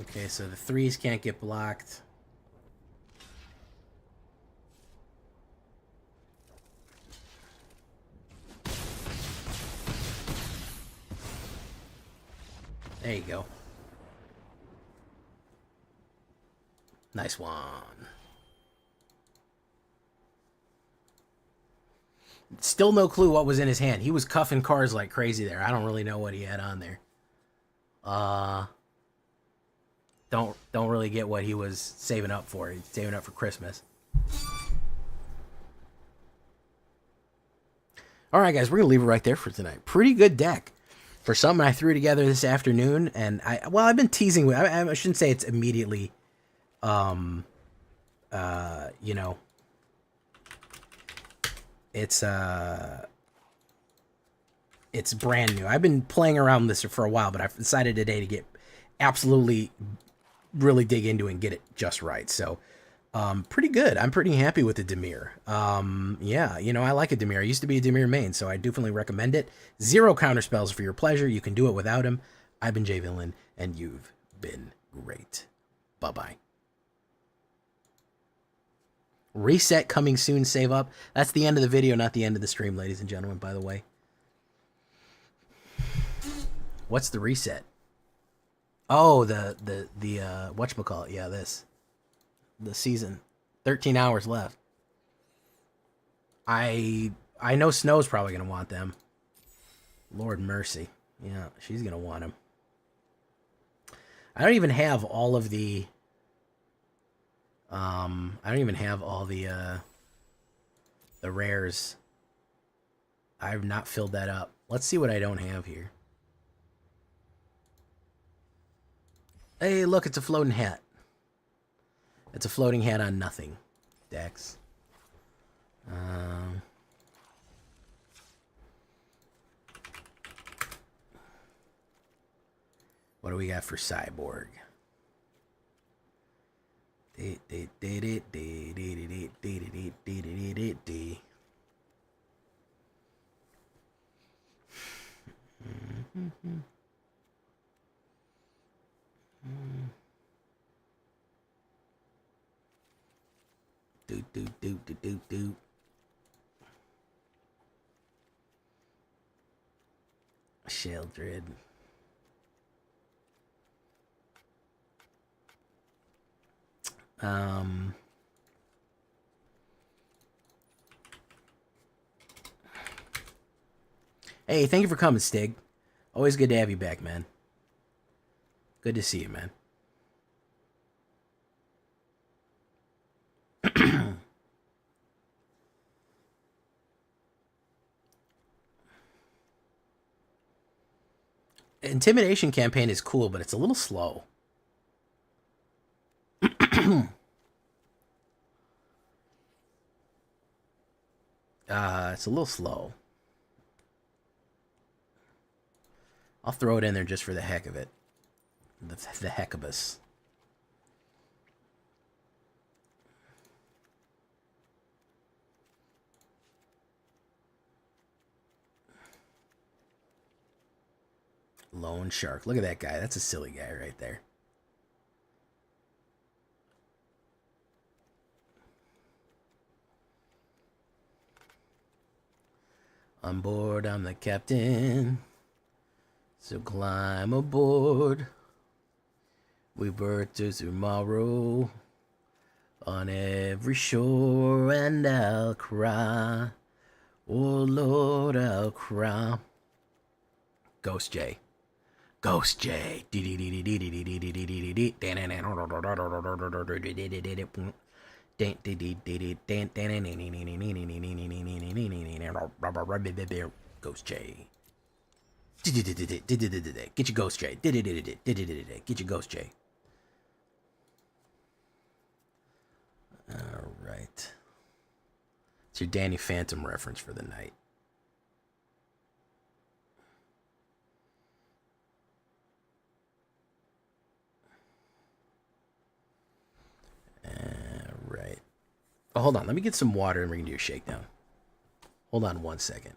Speaker 1: Okay, so the 3s can't get blocked. There you go. Nice one. Still no clue what was in his hand. He was cuffing cards like crazy there. I don't really know what he had on there. Don't really get what he was saving up for. He's saving up for Christmas. All right, guys, we're gonna leave it right there for tonight. Pretty good deck for something I threw together this afternoon, and I've been teasing with. I shouldn't say it's immediately, you know, it's It's brand new. I've been playing around with this for a while, but I've decided today to get absolutely really dig into it and get it just right. So pretty good. I'm pretty happy with the Dimir. Yeah, you know, I like a Dimir. I used to be a Dimir main, so I definitely recommend it. 0 counterspells for your pleasure. You can do it without him. I've been Jay Villain, and you've been great. Bye-bye. Reset coming soon, save up. That's the end of the video, not the end of the stream, ladies and gentlemen, by the way. What's the reset? Oh, the whatchamacallit, yeah, this. The season. 13 hours left. I know Snow's probably gonna want them. Lord mercy. Yeah, she's gonna want them. I don't even have all of the I don't even have all the rares. I've not filled that up. Let's see what I don't have here. Hey, look, it's a floating hat. It's a floating hat on nothing. Dex. What do we got for Cyborg? Do. Sheldred. Hey, thank you for coming, Stig. Always good to have you back, man. Good to see you, man. Intimidation campaign is cool, but it's a little slow. It's a little slow. I'll throw it in there just for the heck of it. The heck of us. Lone Shark. Look at that guy. That's a silly guy right there. On board, I'm the captain. So climb aboard. We birth to tomorrow. On every shore, and I'll cry. Oh Lord, I'll cry. Ghost J. Ghost J. Ghost J. Get your Ghost J. Get your Ghost J. All right. It's your Danny Phantom reference for the night. Right. Oh, hold on. Let me get some water and we can do a shakedown. Hold on 1 second.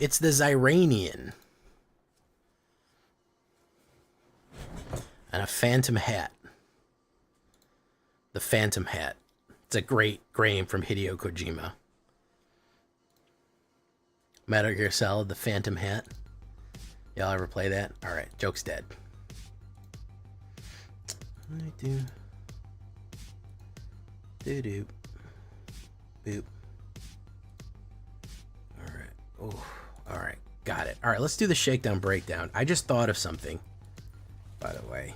Speaker 1: It's the Zyranian. And a phantom hat. The Phantom Hat. It's a great game from Hideo Kojima. Metal Gear Solid, the Phantom Hat. Y'all ever play that? Alright, joke's dead. Do-do. Boop. Alright. Oh, alright. Got it. Alright, let's do the shakedown breakdown. I just thought of something, by the way.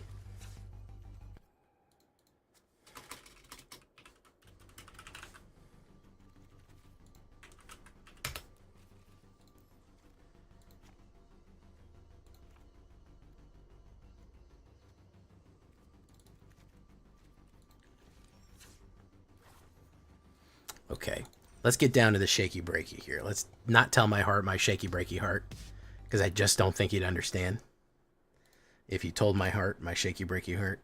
Speaker 1: Okay, let's get down to the shaky breaky here. Let's not tell my heart my shaky breaky heart, because I just don't think you'd understand if you told my heart my shaky breaky heart.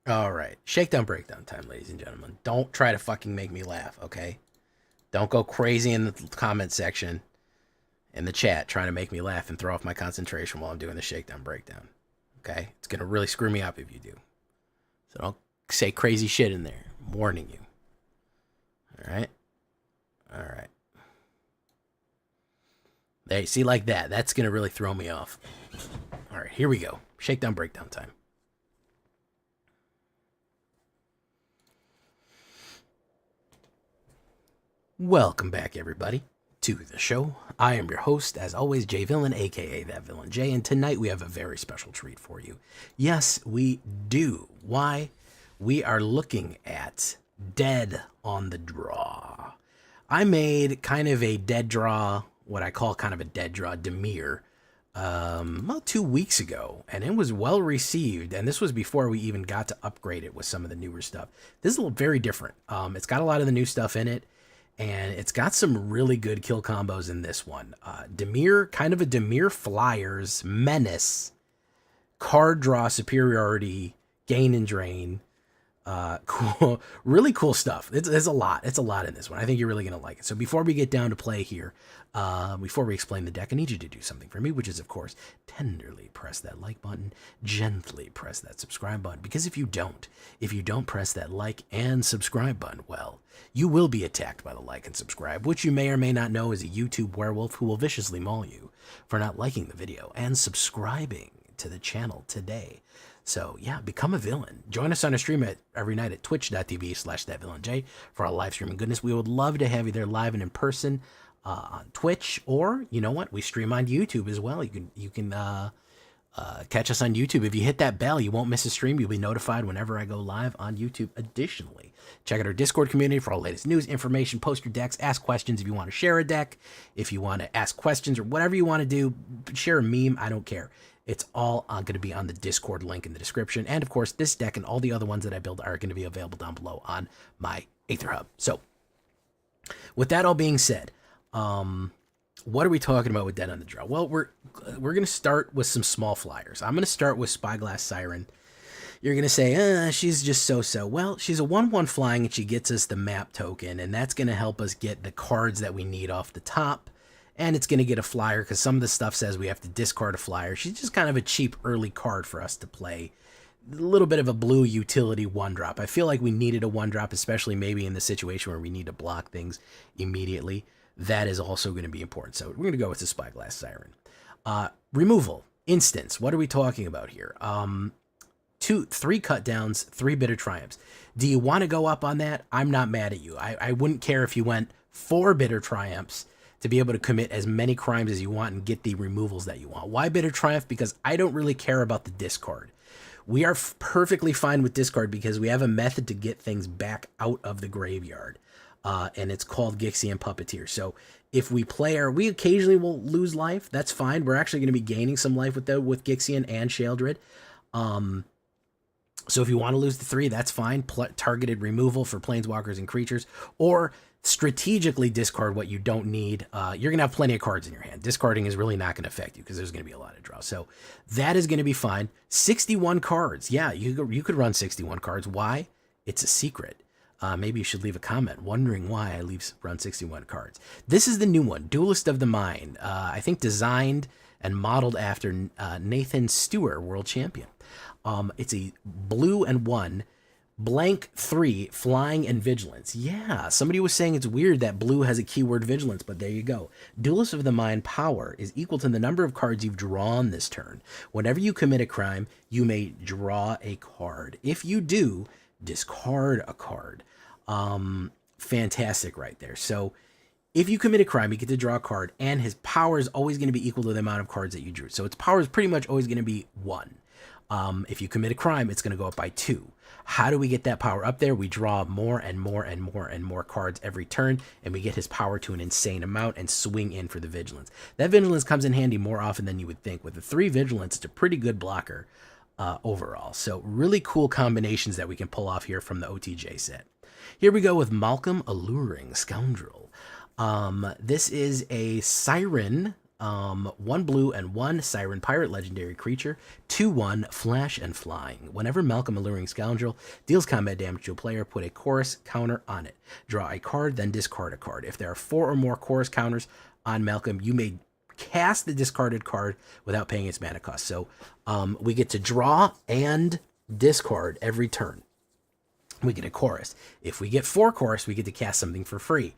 Speaker 1: All right, shakedown breakdown time, ladies and gentlemen. Don't try to fucking make me laugh, okay? Don't go crazy in the comment section, in the chat, trying to make me laugh and throw off my concentration while I'm doing the shakedown breakdown, okay? It's gonna really screw me up if you do. So don't say crazy shit in there. I'm warning you. All right? All right. There, see, like that. That's gonna really throw me off. All right, here we go. Shakedown breakdown time. Welcome back, everybody, to the show. I am your host, as always, J Villain, aka That Villain J, and tonight we have a very special treat for you. Yes, we do. Why? We are looking at Dead on the Draw. I made kind of a dead draw, what I call kind of a dead draw Dimir, about 2 weeks ago, and it was well received, and this was before we even got to upgrade it with some of the newer stuff. This is very different. It's got a lot of the new stuff in it, and it's got some really good kill combos in this one. Dimir, kind of a Dimir Flyers Menace, card draw superiority, gain and drain. Cool, really cool stuff. It's a lot. It's a lot in this one. I think you're really going to like it. So before we get down to play here, before we explain the deck, I need you to do something for me, which is, of course, tenderly press that like button, gently press that subscribe button, because if you don't press that like and subscribe button, well, you will be attacked by the like and subscribe, which you may or may not know is a YouTube werewolf who will viciously maul you for not liking the video and subscribing to the channel today. So yeah, become a villain. Join us on a stream every night at twitch.tv/thatvillainj for our live streaming goodness. We would love to have you there live and in person on Twitch, or you know what, we stream on YouTube as well. You can catch us on YouTube. If you hit that bell, you won't miss a stream. You'll be notified whenever I go live on YouTube. Additionally, check out our Discord community for all the latest news, information, post your decks, ask questions if you want to share a deck, if you want to ask questions or whatever you want to do, share a meme, I don't care. It's all going to be on the Discord link in the description. And of course, this deck and all the other ones that I build are going to be available down below on my AetherHub. So with that all being said, what are we talking about with Dead on the Draw? Well, we're going to start with some small flyers. I'm going to start with Spyglass Siren. You're going to say, she's just so-so. Well, she's a 1/1 flying, and she gets us the map token, and that's going to help us get the cards that we need off the top. And it's going to get a flyer, because some of the stuff says we have to discard a flyer. She's just kind of a cheap early card for us to play. A little bit of a blue utility 1-drop. I feel like we needed a 1-drop, especially maybe in the situation where we need to block things immediately. That is also going to be important. So we're going to go with the Spyglass Siren. Removal. Instance. What are we talking about here? 2 3 cut downs, 3 bitter triumphs. Do you want to go up on that? I'm not mad at you. I wouldn't care if you went 4 bitter triumphs to be able to commit as many crimes as you want and get the removals that you want. Why bitter triumph? Because I don't really care about the discard. We are perfectly fine with discard because we have a method to get things back out of the graveyard. And it's called Gixian Puppeteer. So if we play we occasionally will lose life. That's fine. We're actually going to be gaining some life with Gixian and Sheoldred. So if you want to lose the 3, that's fine. Targeted removal for planeswalkers and creatures, or strategically discard what you don't need. You're going to have plenty of cards in your hand. Discarding is really not going to affect you because there's going to be a lot of draw. So that is going to be fine. 61 cards. Yeah, you could run 61 cards. Why? It's a secret. Maybe you should leave a comment wondering why I run 61 cards. This is the new one, Duelist of the Mind. I think designed and modeled after Nathan Stewart, world champion. It's a blue and 1, blank 3, flying and vigilance. Yeah, somebody was saying it's weird that blue has a keyword vigilance, but there you go. Duelist of the Mind power is equal to the number of cards you've drawn this turn. Whenever you commit a crime, you may draw a card. If you do, discard a card. Fantastic right there. So if you commit a crime, you get to draw a card, and his power is always going to be equal to the amount of cards that you drew. So its power is pretty much always going to be 1. If you commit a crime, it's going to go up by 2. How do we get that power up there? We draw more and more and more and more cards every turn, and we get his power to an insane amount and swing in for the vigilance. That vigilance comes in handy more often than you would think. With the 3 vigilance, it's a pretty good blocker overall. So really cool combinations that we can pull off here from the OTJ set. Here we go with Malcolm Alluring Scoundrel. This is a Siren, 1 blue and 1 Siren Pirate legendary creature, 2/1 flash and flying. Whenever Malcolm Alluring Scoundrel deals combat damage to a player, put a chorus counter on it. Draw a card, then discard a card. If there are 4 or more chorus counters on Malcolm, you may cast the discarded card without paying its mana cost. So we get to draw and discard every turn. We get a chorus. If we get 4 chorus, we get to cast something for free.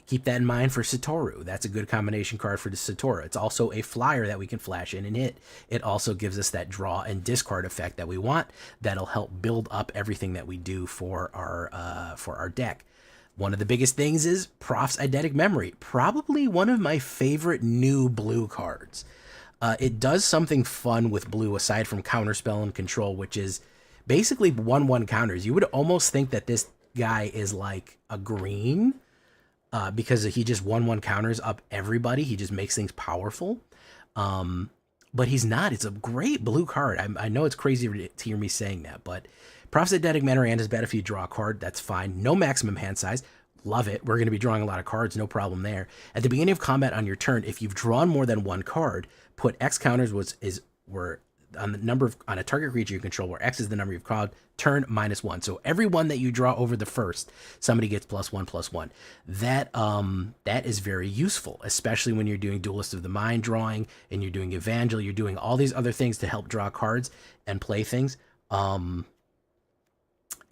Speaker 1: Keep that in mind for Satoru. That's a good combination card for the Satoru. It's also a flyer that we can flash in and hit. It also gives us that draw and discard effect that we want. That'll help build up everything that we do for our deck. One of the biggest things is Prof's Eidetic Memory. Probably one of my favorite new blue cards. It does something fun with blue aside from counterspell and control, which is basically 1/1 counters. You would almost think that this guy is like a green because he just 1/1 counters up everybody. He just makes things powerful. But he's not. It's a great blue card. I know it's crazy to hear me saying that, but Prof's Eidetic Memory is bad if you draw a card. That's fine. No maximum hand size. Love it. We're going to be drawing a lot of cards. No problem there. At the beginning of combat on your turn, if you've drawn more than 1 card, put X counters were on the number on a target creature you control, where X is the number you've called, turn -1. So every one that you draw over the first, somebody gets +1/+1. That is very useful, especially when you're doing Duelist of the Mind drawing and you're doing Evangel. You're doing all these other things to help draw cards and play things.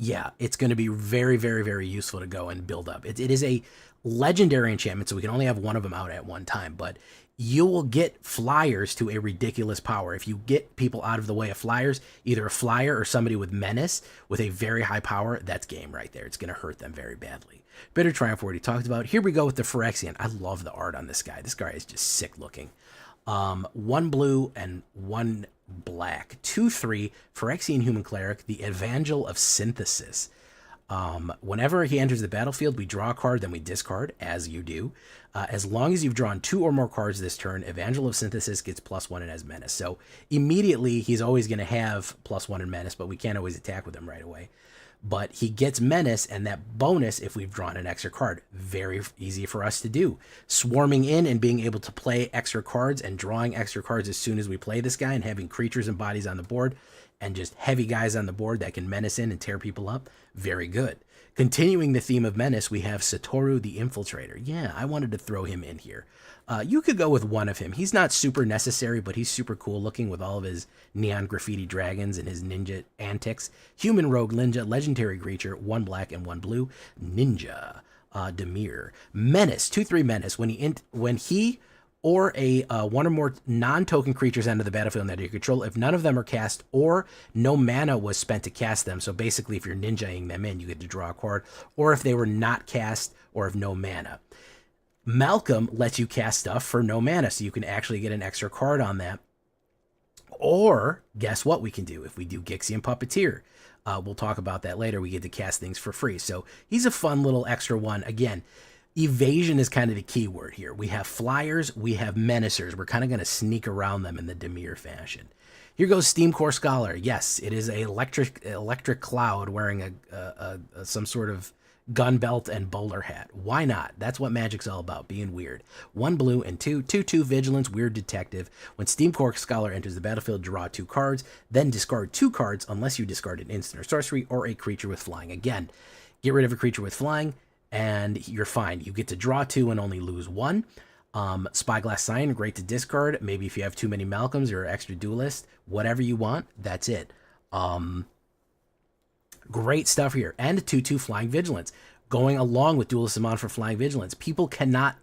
Speaker 1: Yeah, it's going to be very, very, very useful to go and build up. It is a legendary enchantment, so we can only have one of them out at one time, but you will get flyers to a ridiculous power. If you get people out of the way of flyers, either a flyer or somebody with menace with a very high power, that's game right there. It's going to hurt them very badly. Bitter Triumph already talked about. Here we go with the Phyrexian. I love the art on this guy. This guy is just sick looking. 1 blue and 1 black. 2/3 Phyrexian Human Cleric, the Evangel of Synthesis. Whenever he enters the battlefield, we draw a card, then we discard, as you do. As long as you've drawn 2 or more cards this turn, Evangel of Synthesis gets +1 and has menace. So immediately he's always going to have +1 and menace, but we can't always attack with him right away. But he gets menace, and that bonus if we've drawn an extra card. Very easy for us to do. Swarming in and being able to play extra cards and drawing extra cards as soon as we play this guy and having creatures and bodies on the board and just heavy guys on the board that can menace in and tear people up. Very good. Continuing the theme of menace, we have Satoru the Infiltrator. Yeah, I wanted to throw him in here. You could go with one of him. He's not super necessary, but he's super cool looking with all of his neon graffiti dragons and his ninja antics. Human Rogue Ninja, legendary creature, 1 black and 1 blue. Ninja, Demir. Menace, 2/3 menace. When he or a one or more non-token creatures enter the battlefield under your control. If none of them are cast or no mana was spent to cast them, so basically if you're ninjaing them in, you get to draw a card, or if they were not cast or if no mana. Malcolm lets you cast stuff for no mana, so you can actually get an extra card on that. Or guess what we can do if we do Gixian Puppeteer? We'll talk about that later. We get to cast things for free. So he's a fun little extra one. Again, evasion is kind of the key word here. We have flyers, we have menacers. We're kind of going to sneak around them in the Dimir fashion. Here goes Steamcore Scholar. Yes, it is a electric cloud wearing some sort of gun belt and bowler hat. Why not? That's what Magic's all about, being weird. 1 blue and 2/2 vigilance, weird detective. When Steamcore Scholar enters the battlefield, draw 2 cards, then discard 2 cards unless you discard an instant or sorcery or a creature with flying. Again, get rid of a creature with flying and you're fine. You get to draw 2 and only lose 1. Spyglass Sign, great to discard. Maybe if you have too many Malcolms or extra duelist, whatever you want, that's it. Great stuff here. And 2/2 Flying Vigilance. Going along with Duelist Summon for Flying Vigilance. People cannot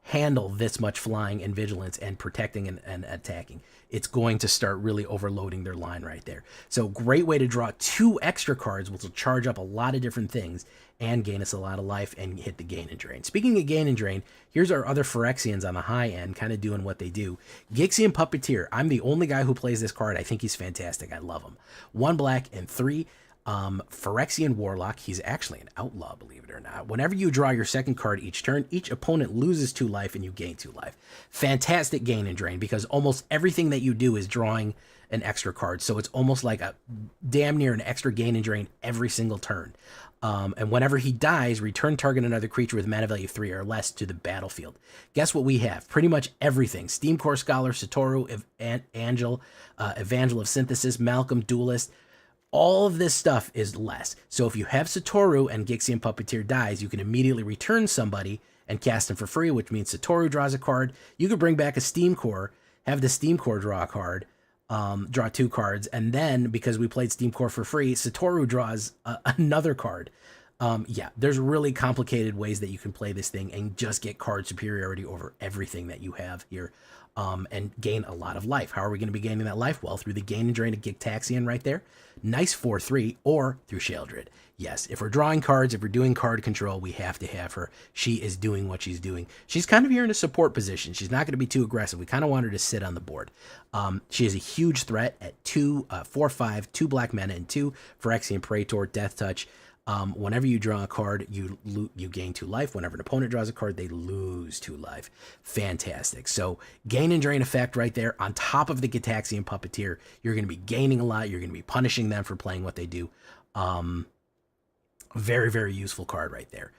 Speaker 1: handle this much flying and vigilance and protecting and attacking. It's going to start really overloading their line right there. So great way to draw 2 extra cards, which will charge up a lot of different things and gain us a lot of life and hit the gain and drain. Speaking of gain and drain, here's our other Phyrexians on the high end, kind of doing what they do. Gixian Puppeteer. I'm the only guy who plays this card. I think he's fantastic. I love him. 1 black and 3. Phyrexian Warlock. He's actually an outlaw, believe it or not. Whenever you draw your second card each turn, each opponent loses 2 life and you gain 2 life. Fantastic gain and drain because almost everything that you do is drawing an extra card. So it's almost like a damn near an extra gain and drain every single turn. And whenever he dies, return target another creature with mana value 3 or less to the battlefield. Guess what we have? Pretty much everything. Steamcore Scholar, Satoru, Evangel of Synthesis, Malcolm, Duelist. All of this stuff is less. So if you have Satoru and Gixian Puppeteer dies, you can immediately return somebody and cast them for free, which means Satoru draws a card. You could bring back a Steamcore, have the Steamcore draw a card, draw 2 cards, and then, because we played Steamcore for free, Satoru draws another card. Yeah, there's really complicated ways that you can play this thing and just get card superiority over everything that you have here. And gain a lot of life. How are we going to be gaining that life? Well, through the gain and drain of Gitaxian right there. Nice 4/3, or through Sheoldred. Yes, if we're drawing cards, if we're doing card control, we have to have her. She is doing what she's doing. She's kind of here in a support position. She's not going to be too aggressive. We kind of want her to sit on the board. She is a huge threat at 4/5, 2 black mana, and 2 Phyrexian Praetor, Death Touch. Whenever you draw a card, you gain 2 life. Whenever an opponent draws a card, they lose 2 life. Fantastic. So gain and drain effect right there. On top of the Gitaxian Puppeteer, you're going to be gaining a lot. You're going to be punishing them for playing what they do. Very, very useful card right there.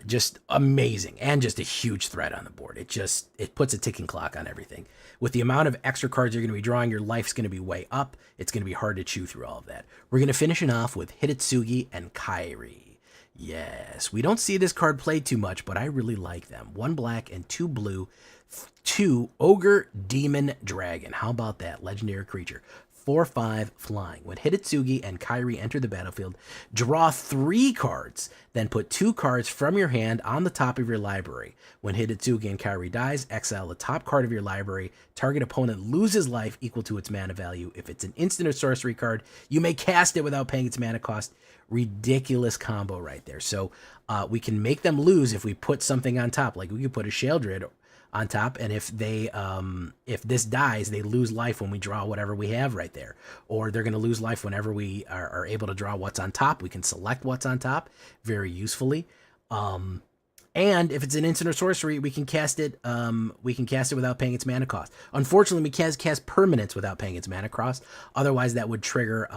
Speaker 1: Just amazing, and just a huge threat on the board. It puts a ticking clock on everything. With the amount of extra cards you're going to be drawing, your life's going to be way up. It's going to be hard to chew through all of that. We're going to finish it off with Hitotsugi and Kairi. Yes, we don't see this card played too much, but I really like them. 1 black and 2 blue, 2 Ogre Demon Dragon. How about that? Legendary creature. 4/5 flying. When Hitotsugi and Kairi enter the battlefield, draw 3 cards, then put 2 cards from your hand on the top of your library. When Hitotsugi and Kairi dies, exile the top card of your library. Target opponent loses life equal to its mana value. If it's an instant or sorcery card, you may cast it without paying its mana cost. Ridiculous combo right there. So we can make them lose if we put something on top. Like we could put a Sheoldred on top, and if this dies, they lose life when we draw whatever we have right there, or they're going to lose life whenever we are able to draw what's on top. We can select what's on top very usefully, and if it's an instant or sorcery, we can cast it without paying its mana cost. Unfortunately, we can't cast permanents without paying its mana cost. Otherwise, that would trigger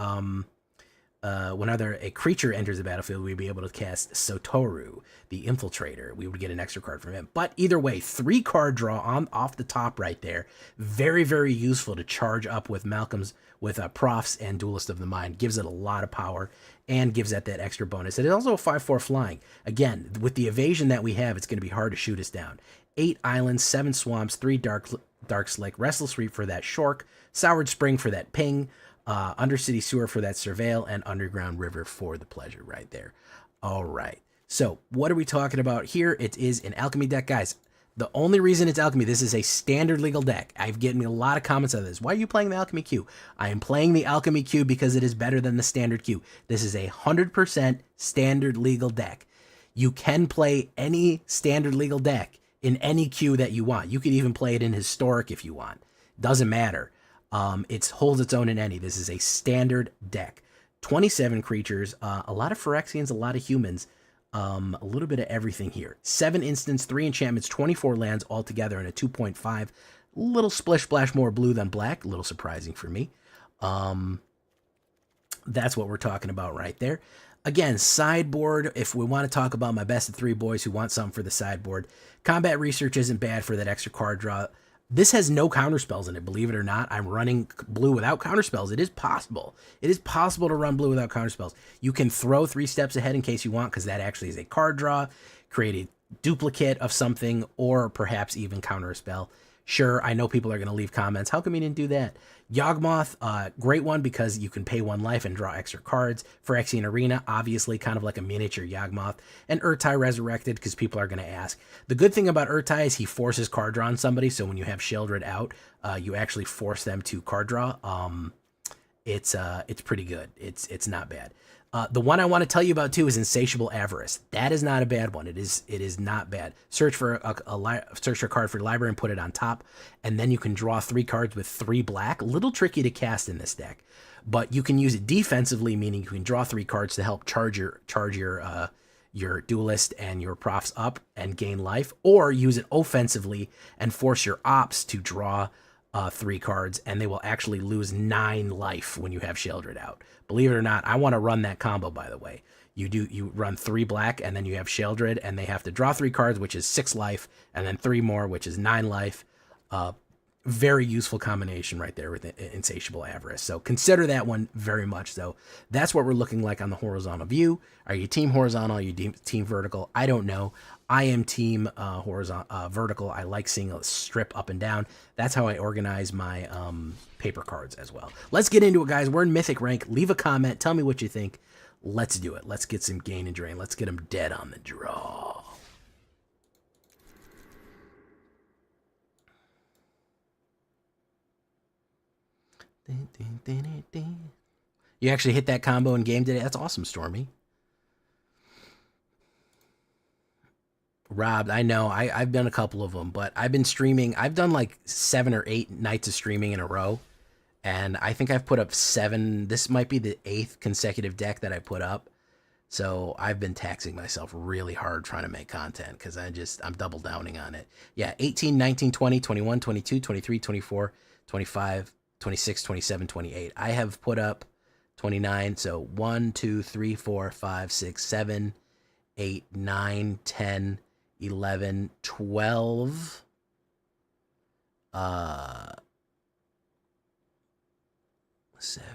Speaker 1: whenever a creature enters the battlefield, we'd be able to cast Satoru, the Infiltrator. We would get an extra card from him. But either way, 3 card draw off the top right there. Very, very useful to charge up with Malcolm's, with Profs and Duelist of the Mind. Gives it a lot of power and gives that extra bonus. It is also a 5/4 flying. Again, with the evasion that we have, it's going to be hard to shoot us down. 8 islands, 7 swamps, 3 dark slick, Restless Reef for that Shork, Soured Spring for that Ping, Undercity Sewer for that Surveil, and Underground River for the Pleasure right there. All right. So what are we talking about here? It is an alchemy deck, guys. The only reason it's alchemy, this is a standard legal deck. I've getting a lot of comments on this. Why are you playing the alchemy queue? I am playing the alchemy queue because it is better than the standard queue. This is a 100% standard legal deck. You can play any standard legal deck in any queue that you want. You could even play it in historic if you want. Doesn't matter. It holds its own in any. This is a standard deck. 27 creatures, a lot of Phyrexians, a lot of humans, a little bit of everything here. 7 instants, 3 enchantments, 24 lands altogether in a 2.5. Little splish splash more blue than black. A little surprising for me. That's what we're talking about right there. Again, sideboard, if we want to talk about my best of 3 boys who want something for the sideboard, combat research isn't bad for that extra card draw. This has no counterspells in it, believe it or not. I'm running blue without counterspells. It is possible. It is possible to run blue without counterspells. You can throw 3 steps ahead in case you want, because that actually is a card draw, create a duplicate of something, or perhaps even counter a spell. Sure, I know people are going to leave comments. How come you didn't do that? Yawgmoth, great one because you can pay 1 life and draw extra cards. Phyrexian Arena, obviously kind of like a miniature Yawgmoth. And Urtai Resurrected because people are going to ask. The good thing about Urtai is he forces card draw on somebody, so when you have Sheoldred out, you actually force them to card draw. It's pretty good. It's not bad. The one I want to tell you about too is Insatiable Avarice. That is not a bad one. It is not bad. Search for a card for your library and put it on top, and then you can draw 3 cards with 3 black. A little tricky to cast in this deck, but you can use it defensively, meaning you can draw 3 cards to help charge your duelist and your profs up and gain life, or use it offensively and force your ops to draw 3 cards, and they will actually lose 9 life when you have Sheoldred out. Believe it or not, I want to run that combo, by the way. You run 3 black, and then you have Sheoldred, and they have to draw 3 cards, which is 6 life, and then 3 more, which is 9 life. Very useful combination right there with Insatiable Avarice. So consider that one very much so. That's what we're looking like on the horizontal view. Are you team horizontal? Are you team vertical? I don't know. I am team vertical. I like seeing a strip up and down. That's how I organize my paper cards as well. Let's get into it, guys. We're in Mythic rank. Leave a comment. Tell me what you think. Let's do it. Let's get some gain and drain. Let's get them dead on the draw. You actually hit that combo in game today? That's awesome, Stormy. Rob, I know. I've done a couple of them, but I've been streaming. I've done like 7 or 8 nights of streaming in a row, and I think I've put up 7. This might be the 8th consecutive deck that I put up. So I've been taxing myself really hard trying to make content because I'm double downing on it. Yeah, 18, 19, 20, 21, 22, 23, 24, 25, 26, 27, 28. I have put up 29. So 1, 2, 3, 4, 5, 6, 7, 8, 9, 10, 11, 12. 7,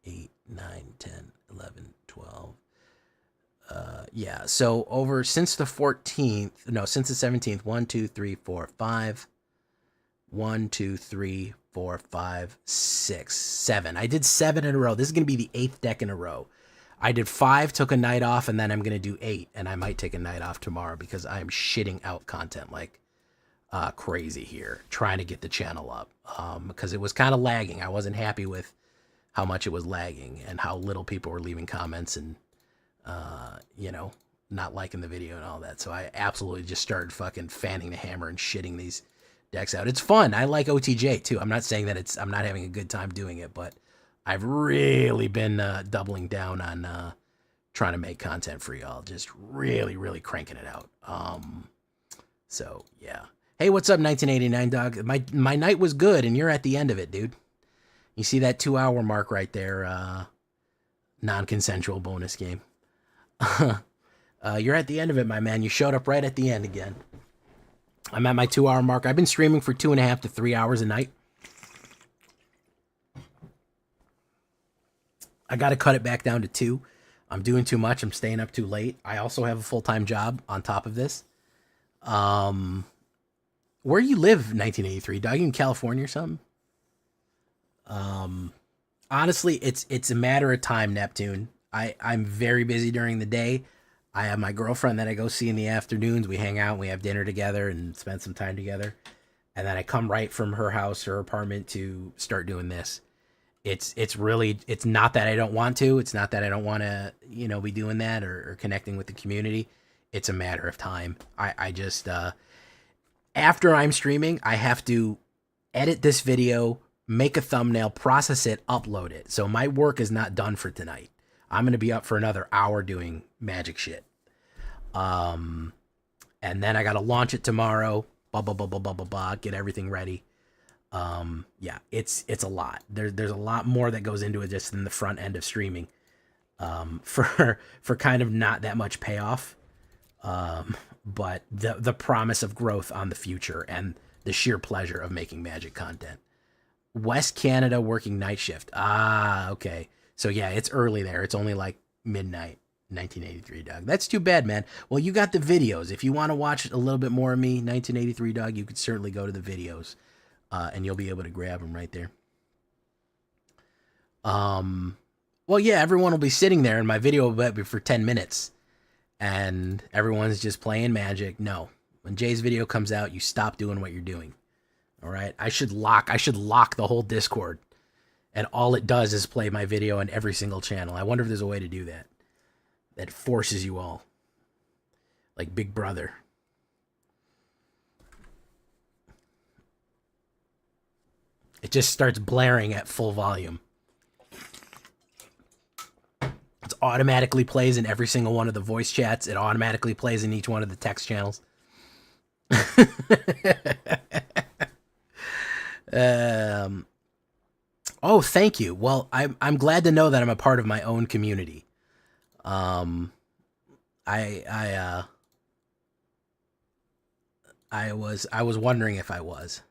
Speaker 1: 8, 9, 10, 11, 12. Yeah, so over since the 14th, no, since the 17th, 1, 2, 3, 4, 5. 1, 2, 3, 4, 5, 6, 7. I did 7 in a row. This is going to be the 8th deck in a row. I did 5, took a night off, and then I'm going to do 8, and I might take a night off tomorrow because I am shitting out content like crazy here, trying to get the channel up because it was kind of lagging. I wasn't happy with how much it was lagging and how little people were leaving comments and, not liking the video and all that. So I absolutely just started fucking fanning the hammer and shitting these decks out. It's fun. I like OTJ too. I'm not saying that I'm not having a good time doing it, but I've really been doubling down on trying to make content for y'all. Just really, really cranking it out. So yeah. Hey, what's up, 1989 dog? My night was good, and you're at the end of it, dude. You see that 2-hour mark right there? Non-consensual bonus game. You're at the end of it, my man. You showed up right at the end again. I'm at my 2-hour mark. I've been streaming for 2.5 to 3 hours a night. I got to cut it back down to 2. I'm doing too much. I'm staying up too late. I also have a full-time job on top of this. Where you live, 1983? Dog, you in California or something? Honestly, it's a matter of time, Neptune. I'm very busy during the day. I have my girlfriend that I go see in the afternoons. We hang out, we have dinner together, and spend some time together. And then I come right from her house or apartment to start doing this. It's really, it's not that I don't want to. It's not that I don't want to, be doing that or connecting with the community. It's a matter of time. I just after I'm streaming, I have to edit this video, make a thumbnail, process it, upload it. So my work is not done for tonight. I'm gonna be up for another hour doing magic shit. And then I gotta launch it tomorrow. Blah blah blah blah blah blah blah. Get everything ready. Yeah, it's a lot. There's a lot more that goes into it just than the front end of streaming. For kind of not that much payoff. But the promise of growth on the future and the sheer pleasure of making magic content. West Canada working night shift. Ah, okay. So yeah, it's early there. It's only like midnight, 1983, Doug. That's too bad, man. Well, you got the videos. If you want to watch a little bit more of me, 1983, Doug, you could certainly go to the videos, and you'll be able to grab them right there. Well, yeah, everyone will be sitting there, and my video will be for 10 minutes, and everyone's just playing Magic. No, when Jay's video comes out, you stop doing what you're doing. All right, I should lock the whole Discord, and all it does is play my video on every single channel. I wonder if there's a way to do that. That forces you all, like Big Brother. It just starts blaring at full volume. It automatically plays in every single one of the voice chats. It automatically plays in each one of the text channels. Oh, thank you. Well, I'm glad to know that I'm a part of my own community. I was wondering if I was.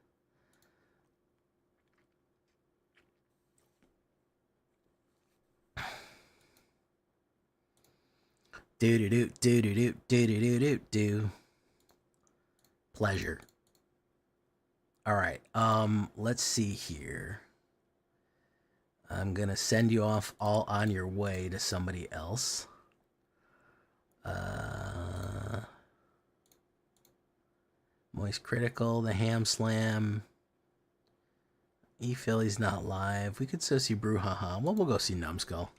Speaker 1: Do. Pleasure. All right. Let's see here. I'm gonna send you off all on your way to somebody else. Moist Critical, the Ham Slam. E-Philly's not live. We could so see Brouhaha. Well, we'll go see Numbskull.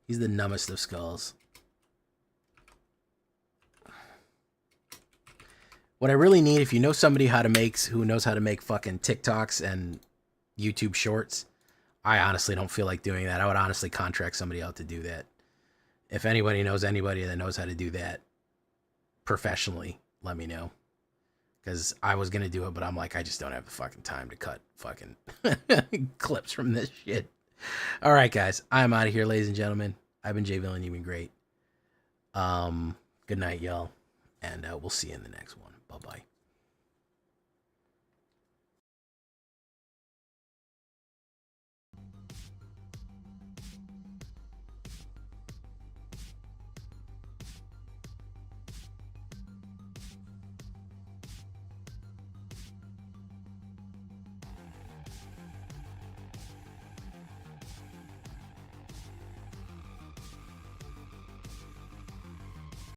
Speaker 1: He's the numbest of skulls. What I really need, if you know somebody who knows how to make fucking TikToks and YouTube shorts, I honestly don't feel like doing that. I would honestly contract somebody out to do that. If anybody knows anybody that knows how to do that professionally, let me know. Because I was going to do it, but I'm like, I just don't have the fucking time to cut fucking clips from this shit. All right, guys. I'm out of here, ladies and gentlemen. I've been Jay Villain. You've been great. Good night, y'all. And we'll see you in the next one. Bye-bye.